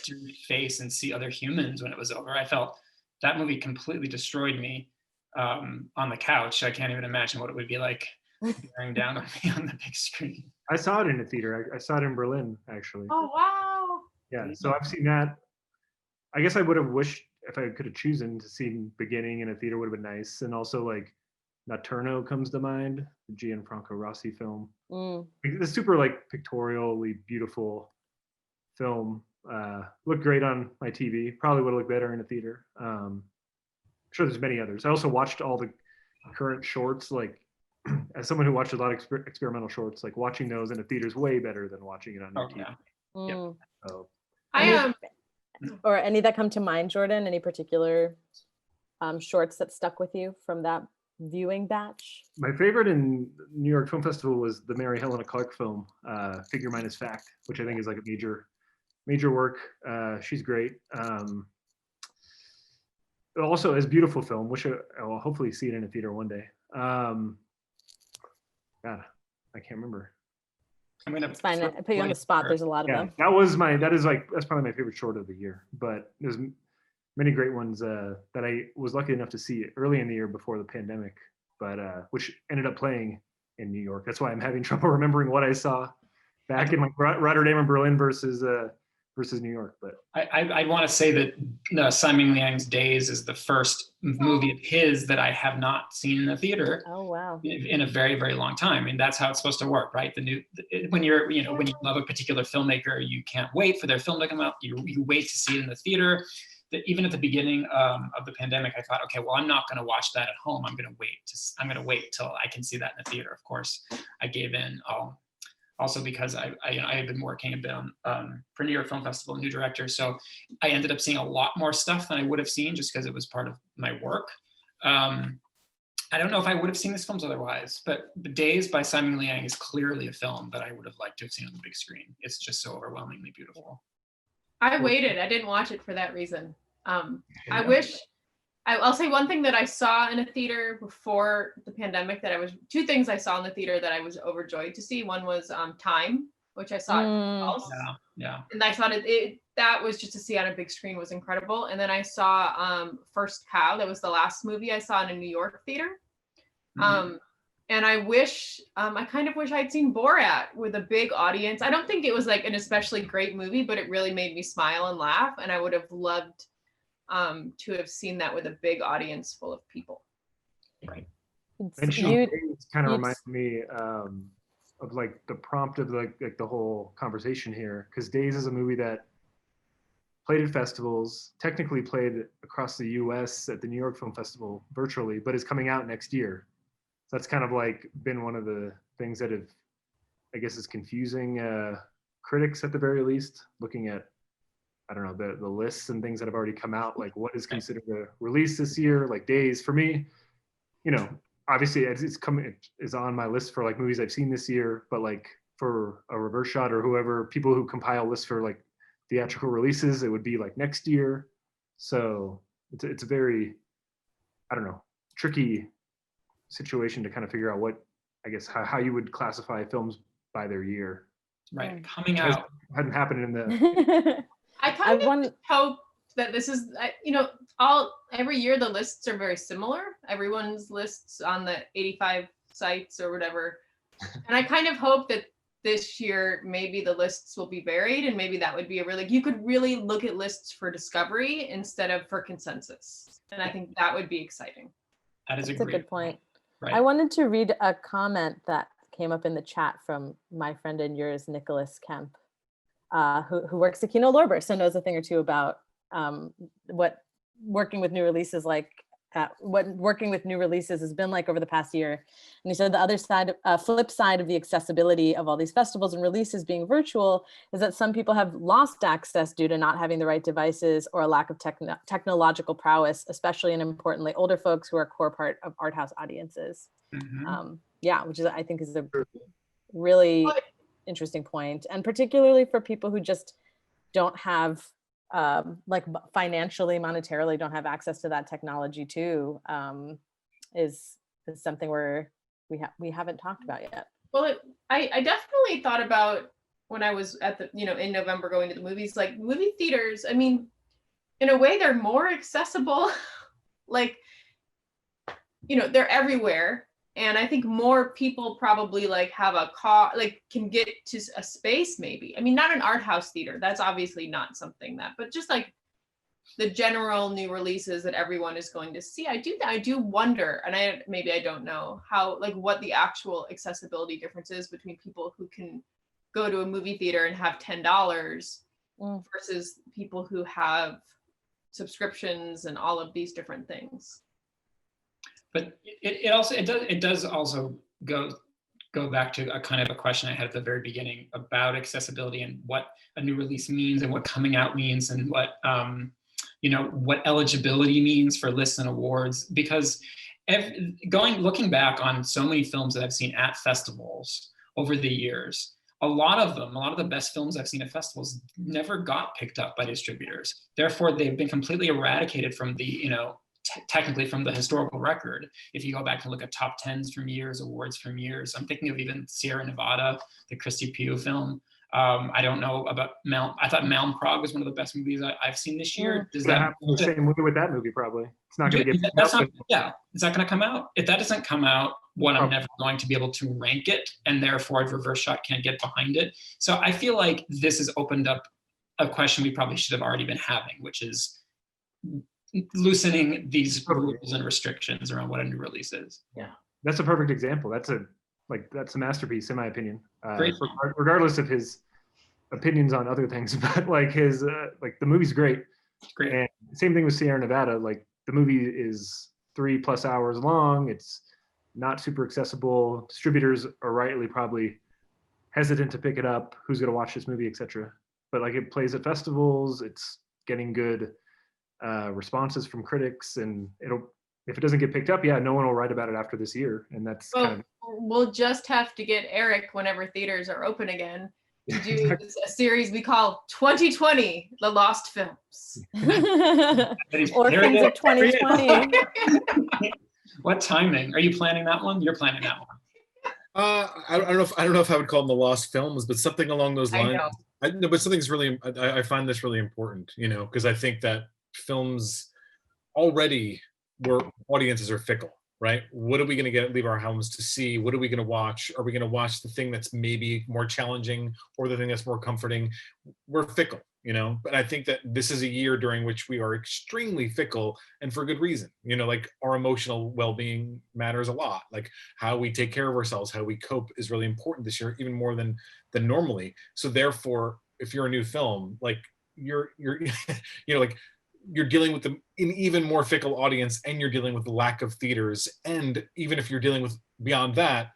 to your face and see other humans when it was over. I felt that movie completely destroyed me on the couch. I can't even imagine what it would be like bearing down on me on the big screen. I saw it in a theater. I saw it in Berlin, actually. Oh, wow. Yeah, so I've seen that. I guess I would have wished if I could have chosen to see Beginning in a theater would have been nice. And also like Notturno comes to mind, the Gianfranco Rossi film. The super like pictorially beautiful film. Looked great on my TV. Probably would have looked better in a theater. I'm sure there's many others. I also watched all the current shorts like as someone who watched a lot of experimental shorts, like watching those in a theater is way better than watching it on your Oh, TV. yeah. Mm. So I am. Or any that come to mind, Jordan? Any particular shorts that stuck with you from that viewing batch? my favorite in New York Film Festival was the Mary Helena Clark film, Figure Minus Fact, which I think is like a major work. She's great. Also, as beautiful film, which I'll hopefully see it in a theater one day. God, I can't remember. I'm gonna It's fine. I put you on the spot. There's a lot of Yeah, them. that's probably my favorite short of the year. But there's many great ones that I was lucky enough to see early in the year before the pandemic, but which ended up playing in New York. That's why I'm having trouble remembering what I saw back in like Rotterdam and Berlin versus New York. But I want to say that Simon Liang's Days is the first movie of his that I have not seen in the theater Oh, wow. in a very, very long time. And that's how it's supposed to work, right? When you love a particular filmmaker, you can't wait for their film to come out. You wait to see it in the theater. Even at the beginning of the pandemic, I thought, okay, well, I'm not going to watch that at home. I'm going to wait till I can see that in the theater. Of course, I gave in. Also because I had been working a bit on for New York Film Festival, new director, so I ended up seeing a lot more stuff than I would have seen just because it was part of my work. I don't know if I would have seen these films otherwise, but The Days by Simon Liang is clearly a film that I would have liked to have seen on the big screen. It's just so overwhelmingly beautiful. I waited. I didn't watch it for that reason. I'll say one thing that I saw in a theater before the pandemic two things I saw in the theater that I was overjoyed to see. One was Time, which I saw at Pulse. Yeah. And I thought that was just to see on a big screen was incredible. And then I saw First Cow. That was the last movie I saw in a New York theater. Mm-hmm. And I kind of wish I'd seen Borat with a big audience. I don't think it was like an especially great movie, but it really made me smile and laugh. And I would have loved to have seen that with a big audience full of people. Right. and Days kind of reminds me of like the prompt of like the whole conversation here, because Days is a movie that played at festivals, technically played across the US at the New York Film Festival virtually, but is coming out next year. So that's kind of like been one of the things that have, I guess, is confusing critics at the very least, looking at, I don't know, the lists and things that have already come out, like what is considered a release this year, like Days. For me, obviously it's on my list for like movies I've seen this year, but like for a reverse shot or whoever, people who compile lists for like theatrical releases, it would be like next year. So it's a very, I don't know, tricky situation to kind of figure out what, I guess, how you would classify films by their year. Right, coming out. Hadn't happened in the I kind of hope that this is, every year the lists are very similar. Everyone's lists on the 85 sites or whatever. And I kind of hope that this year, maybe the lists will be varied, and maybe that would be you could really look at lists for discovery instead of for consensus. And I think that would be exciting. That's a good point. Right. I wanted to read a comment that came up in the chat from my friend and yours, Nicholas Kemp, who works at Kino Lorber, so knows a thing or two about what working with new releases has been like over the past year. And he said the other side, flip side of the accessibility of all these festivals and releases being virtual is that some people have lost access due to not having the right devices or a lack of technological prowess, especially and importantly, older folks who are a core part of art house audiences. Mm-hmm. Which is, I think, is a really interesting point, and particularly for people who just don't have like financially, monetarily don't have access to that technology too, is something we haven't talked about yet. Well, I definitely thought about when I was at the, in November going to the movies, like movie theaters, I mean, in a way they're more accessible, like, they're everywhere. And I think more people probably like have a car, like can get to a space maybe. I mean, not an art house theater. That's obviously not something but just like the general new releases that everyone is going to see. I do wonder, and maybe I don't know how, like what the actual accessibility difference is between people who can go to a movie theater and have $10 versus people who have subscriptions and all of these different things. But it does also go back to a kind of a question I had at the very beginning about accessibility and what a new release means and what coming out means and what what eligibility means for lists and awards. Because looking back on so many films that I've seen at festivals over the years, a lot of the best films I've seen at festivals never got picked up by distributors. Therefore, they've been completely eradicated from the, technically from the historical record. If you go back and look at top 10s from years, awards from years, I'm thinking of even Sierra Nevada, the Christy Pugh film. I don't know about I thought Malmkrog was one of the best movies I've seen this year. Does that happen the same way with that movie? Probably it's not going to get. Is that going to come out? If that doesn't come out, I'm never going to be able to rank it, and therefore Reverse Shot can't get behind it. So I feel like this has opened up a question we probably should have already been having, which is loosening these rules and restrictions around what a new release is. Yeah, that's a perfect example. That's a masterpiece in my opinion. Great. Regardless of his opinions on other things, but the movie's great. Great. And same thing with Sierra Nevada. Like the movie is 3+ hours long. It's not super accessible. Distributors are rightly probably hesitant to pick it up. Who's going to watch this movie, etc. But it plays at festivals. It's getting good responses from critics, and if it doesn't get picked up, no one will write about it after this year. And that's we'll just have to get Eric whenever theaters are open again to do a series we call 2020, The Lost Films. Orphans of 2020. What timing? Are you planning that one? You're planning that one. I don't know if I would call them the lost films, but something along those lines. I know, but something's really. I find this really important, because I think that films already where audiences are fickle, right? What are we going to leave our homes to see? What are we going to watch? Are we going to watch the thing that's maybe more challenging or the thing that's more comforting? We're fickle, but I think that this is a year during which we are extremely fickle, and for good reason. Our emotional well-being matters a lot. How we take care of ourselves, how we cope is really important this year, even more than normally. So therefore, if you're a new film, you're you're dealing with an even more fickle audience, and you're dealing with the lack of theaters. And even if you're dealing with beyond that,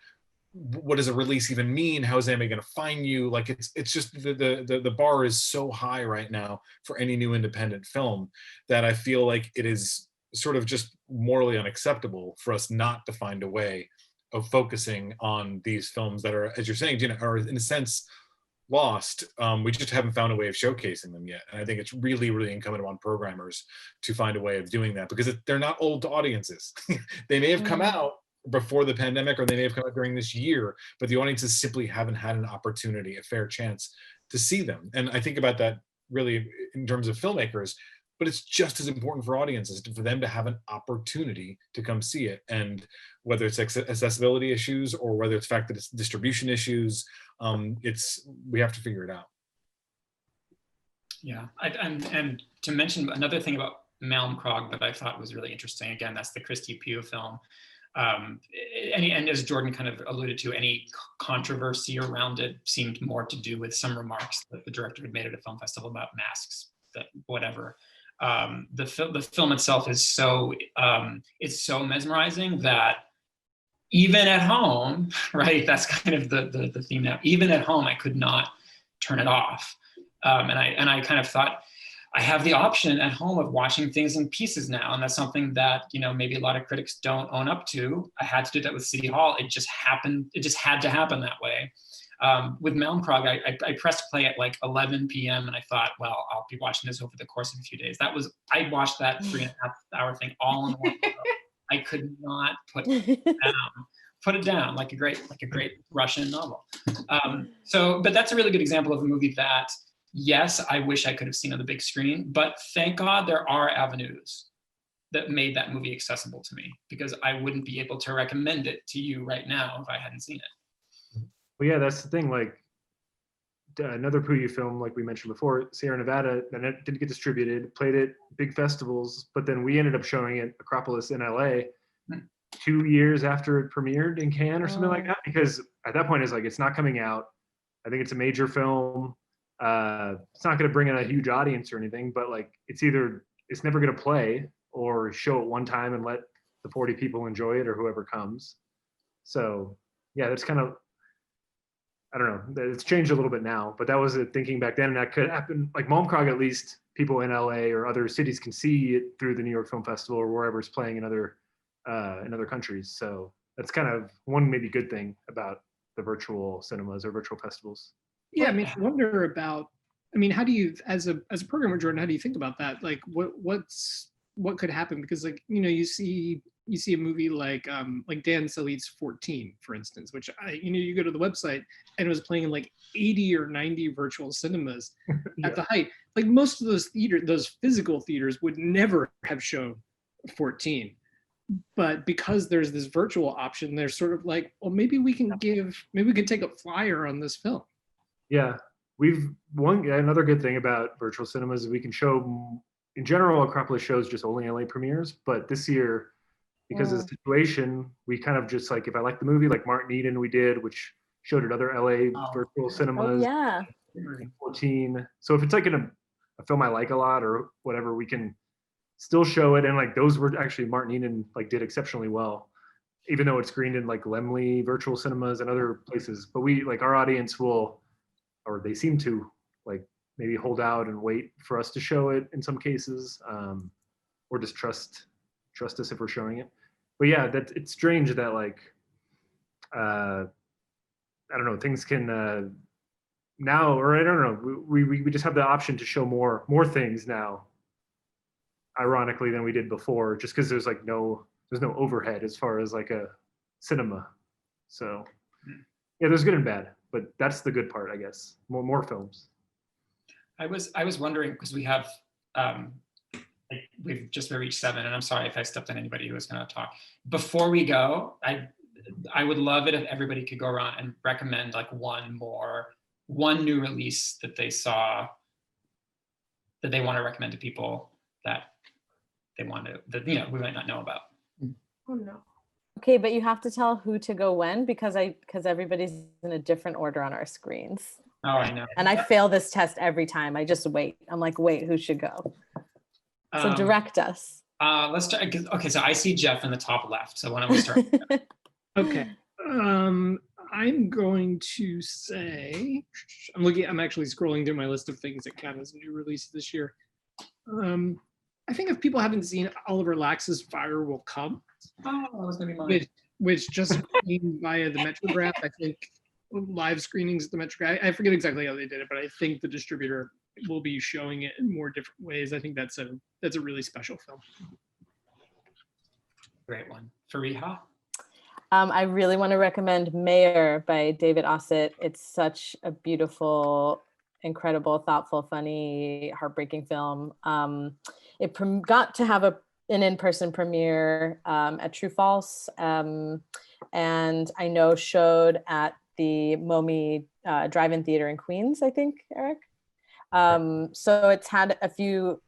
what does a release even mean? How is anybody going to find you? It's just the bar is so high right now for any new independent film that I feel like it is sort of just morally unacceptable for us not to find a way of focusing on these films that are, as you're saying, Gina, are in a sense lost. We just haven't found a way of showcasing them yet. And I think it's really, really incumbent upon programmers to find a way of doing that, because they're not old audiences. They may have come out before the pandemic, or they may have come out during this year, but the audiences simply haven't had an opportunity, a fair chance to see them. And I think about that really in terms of filmmakers, but it's just as important for audiences for them to have an opportunity to come see it. And whether it's accessibility issues or whether it's the fact that it's distribution issues, we have to figure it out. Yeah, and to mention another thing about Malmkrog that I thought was really interesting, again, that's the Christy Pugh film. And as Jordan kind of alluded to, any controversy around it seemed more to do with some remarks that the director had made at a film festival about masks, that whatever. The film itself is so it's so mesmerizing that even at home, right? That's kind of the theme now. Even at home, I could not turn it off, and I kind of thought, I have the option at home of watching things in pieces now, and that's something that maybe a lot of critics don't own up to. I had to do that with City Hall. It just happened. It just had to happen that way. With Malmkrog, I pressed play at 11 p.m. and I thought, well, I'll be watching this over the course of a few days. I watched that 3.5 hour thing all in one go. I could not put it down like a great Russian novel. But that's a really good example of a movie that, yes, I wish I could have seen on the big screen, but thank God there are avenues that made that movie accessible to me, because I wouldn't be able to recommend it to you right now if I hadn't seen it. Well, yeah, that's the thing. Another Puyo film, like we mentioned before, Sierra Nevada, and it didn't get distributed, played at big festivals, but then we ended up showing it Acropolis in LA 2 years after it premiered in Cannes or something like that, because at that point it's not coming out. I think it's a major film. It's not going to bring in a huge audience or anything, but it's never going to play or show it one time and let the 40 people enjoy it or whoever comes. So yeah, that's kind of, I don't know, it's changed a little bit now, but that was a thinking back then, and that could happen. Like Malmkrog, at least people in LA or other cities can see it through the New York Film Festival or wherever it's playing in other countries. So that's kind of one maybe good thing about the virtual cinemas or virtual festivals. Yeah, I mean, I wonder about, I mean, how do you, as a programmer, Jordan, how do you think about that? Like, what could happen? Because, like, you know, you see a movie like Dan Salit's 14, for instance, which you go to the website and it was playing in like 80 or 90 virtual cinemas at the height. Like most of those physical theaters would never have shown 14. But because there's this virtual option, they're sort of like, well, maybe we can take a flyer on this film. Yeah, another good thing about virtual cinemas is we can show, in general, Acropolis shows just only LA premieres, but this year, because of the situation, we kind of just like, if I like the movie, like Martin Eden we did, which showed at other LA virtual cinemas. Oh, yeah. 14. So if it's like in a film I like a lot or whatever, we can still show it. And like those were actually, Martin Eden like did exceptionally well, even though it's screened in like Lemley virtual cinemas and other places. But we, like, our audience will, or they seem to, like, maybe hold out and wait for us to show it in some cases, or just trust us if we're showing it. But yeah, it's strange that, like, I don't know, things can now, or I don't know, we just have the option to show more things now, ironically, than we did before, just because there's no overhead as far as like a cinema. So yeah, there's good and bad, but that's the good part, I guess. More films. I was wondering, because we have we've just reached 7, and I'm sorry if I stepped on anybody who was going to talk. Before we go, I would love it if everybody could go around and recommend like one new release that they saw that they want to recommend to people that they want to, that we might not know about. Oh no. Okay, but you have to tell who to go when, because everybody's in a different order on our screens. Oh, I know. And I fail this test every time. I just wait. I'm like, wait, who should go? So direct us. Let's try. Okay, so I see Jeff in the top left. So why don't we start? Okay. I'm going to say, I'm actually scrolling through my list of things that count as new releases this year. I think if people haven't seen Oliver Lax's Fire Will Come, that was gonna be mine. which just screened via the Metrograph, I think, live screenings at the Metrograph. I forget exactly how they did it, but I think the distributor will be showing it in more different ways. I think that's a really special film. Great one. Farihah? I really want to recommend Mayor by David Ossett. It's such a beautiful, incredible, thoughtful, funny, heartbreaking film. It got to have an in-person premiere at True False, and I know showed at the Momi Drive-In Theater in Queens, I think, Eric. So it's had a few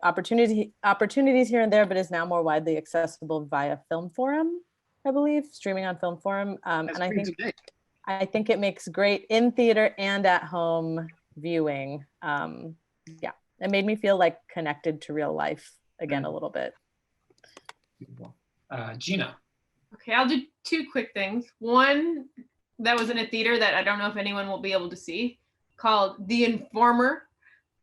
opportunities here and there, but is now more widely accessible via Film Forum, I believe, streaming on Film Forum. And I think it makes great in theater and at home viewing. Yeah, it made me feel like connected to real life again a little bit. Gina. Okay, I'll do 2 quick things. One that was in a theater that I don't know if anyone will be able to see, called The Informer.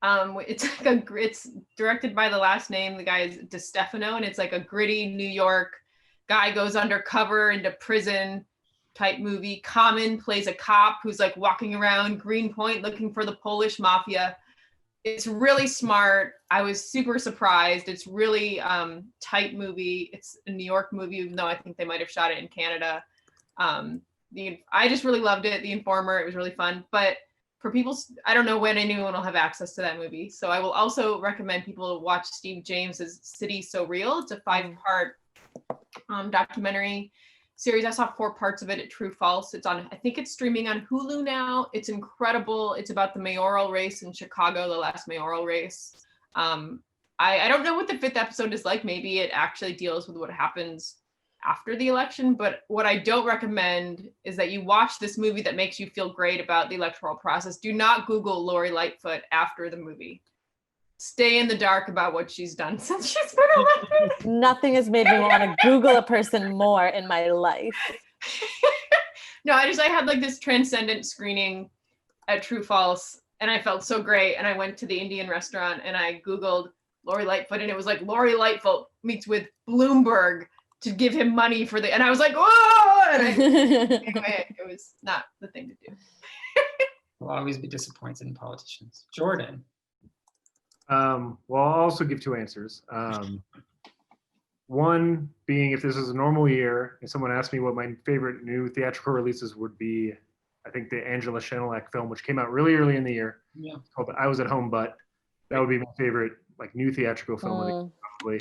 It's directed by the last name, the guy is DeStefano, and it's like a gritty New York guy goes undercover into prison type movie. Common plays a cop who's like walking around Greenpoint looking for the Polish mafia. It's really smart. I was super surprised. It's really tight movie. It's a New York movie, even though I think they might have shot it in Canada. I just really loved it. The Informer, it was really fun. But for people, I don't know when anyone will have access to that movie. So I will also recommend people watch Steve James's City So Real. It's a 5-part documentary series. I saw 4 parts of it at True False. I think it's streaming on Hulu now. It's incredible. It's about the mayoral race in Chicago, the last mayoral race. I don't know what the 5th episode is like. Maybe it actually deals with what happens after the election, but what I don't recommend is that you watch this movie that makes you feel great about the electoral process. Do not Google Lori Lightfoot after the movie. Stay in the dark about what she's done since she's been elected. Nothing has made me want to Google a person more in my life. No, I had like this transcendent screening at True False, and I felt so great. And I went to the Indian restaurant and I Googled Lori Lightfoot, and it was like Lori Lightfoot meets with Bloomberg to give him money for the, and I was like, whoa! And anyway, it was not the thing to do. We'll always be disappointed in politicians. Jordan. Well, I'll also give two answers. One being, if this is a normal year and someone asked me what my favorite new theatrical releases would be, I think the Angela Shenelak film, which came out really early in the year, called I Was at Home, But that would be my favorite like new theatrical film of the year, probably.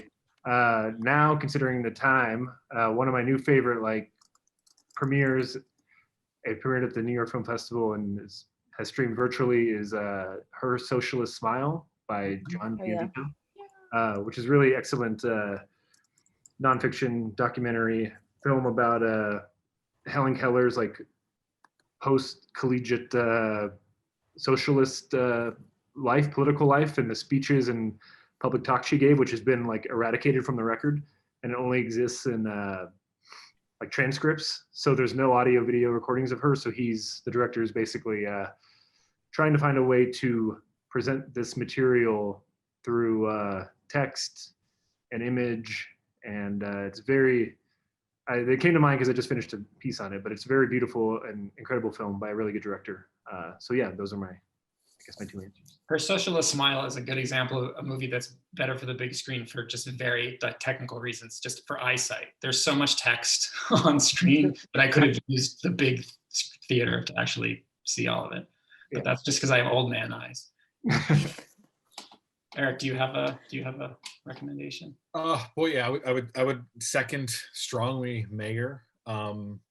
Now, considering the time, one of my new favorite like premieres, it premiered at the New York Film Festival and has streamed virtually, is Her Socialist Smile by John Giannino, which is really excellent nonfiction documentary film about Helen Keller's like post-collegiate socialist life, political life, and the speeches and public talk she gave, which has been like eradicated from the record, and it only exists in like transcripts. So there's no audio video recordings of her. So the director is basically trying to find a way to present this material through text and image. And it's very, they came to mind because I just finished a piece on it, but it's a very beautiful and incredible film by a really good director. So yeah, those are my two answers. Her Socialist Smile is a good example of a movie that's better for the big screen for just very technical reasons, just for eyesight. There's so much text on screen that I could have used the big theater to actually see all of it. But that's just because I have old man eyes. Eric, do you have a recommendation? Well, yeah, I would second strongly Mayor,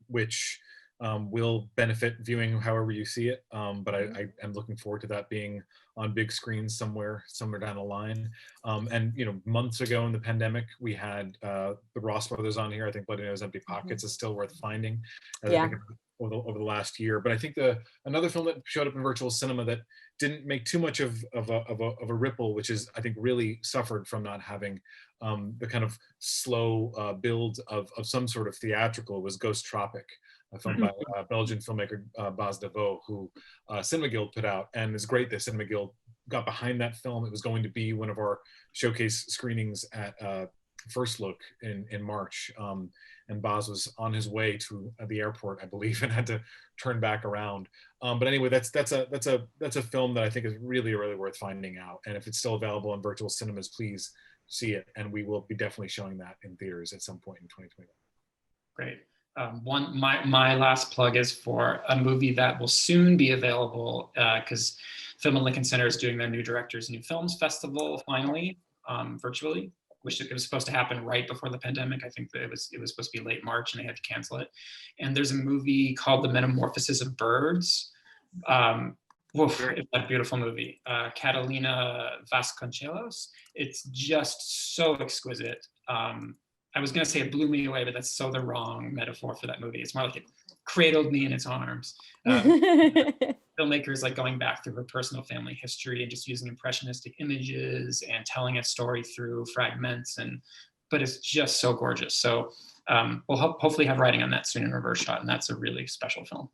which will benefit viewing however you see it. But I am looking forward to that being on big screens somewhere down the line. And months ago in the pandemic, we had the Ross brothers on here. I think Bloody Nose Empty Pockets is still worth finding. Over the last year. But I think another film that showed up in virtual cinema that didn't make too much of a ripple, which is I think really suffered from not having the kind of slow build of some sort of theatrical, was Ghost Tropic, a film by Belgian filmmaker Bas de Vaux, who Cinema Guild put out, and it's great that Cinema Guild got behind that film. It was going to be one of our showcase screenings at First Look in March. And Baz was on his way to the airport, I believe, and had to turn back around. But anyway, that's a film that I think is really, really worth finding out. And if it's still available in virtual cinemas, please see it. And we will be definitely showing that in theaters at some point in 2021. Great. My last plug is for a movie that will soon be available because Film and Lincoln Center is doing their New Directors, New Films Festival finally virtually. Which it was supposed to happen right before the pandemic. I think that it was supposed to be late March and they had to cancel it. And there's a movie called The Metamorphosis of Birds. It's that beautiful movie. Catalina Vasconcelos. It's just so exquisite. I was gonna say it blew me away, but that's so the wrong metaphor for that movie. It's more like it cradled me in its arms. Filmmakers like going back through her personal family history and just using impressionistic images and telling a story through fragments, but it's just so gorgeous. So we'll hopefully have writing on that soon in Reverse Shot, and that's a really special film.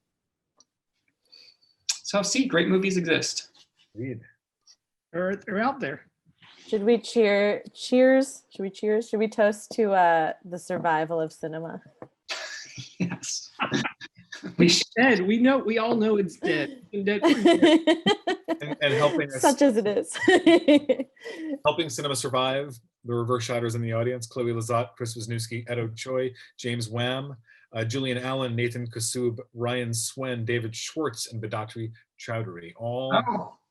So see, great movies exist. Indeed. They're out there. Should we cheers? Should we cheers? Should we toast to the survival of cinema? Yes. It's dead. We all know it's dead. And helping us, such as it is. helping cinema survive. The Reverse Shotters in the audience: Chloe Lazat, Chris Wisniewski, Edo Choi, James Wham, Julian Allen, Nathan Kasub, Ryan Swen, David Schwartz, and Bidatri Chowdhury, all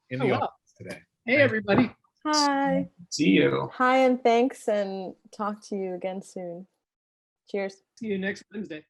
in the audience today. Hey, everybody. Hi. See you. Hi, and thanks, and talk to you again soon. Cheers. See you next Wednesday.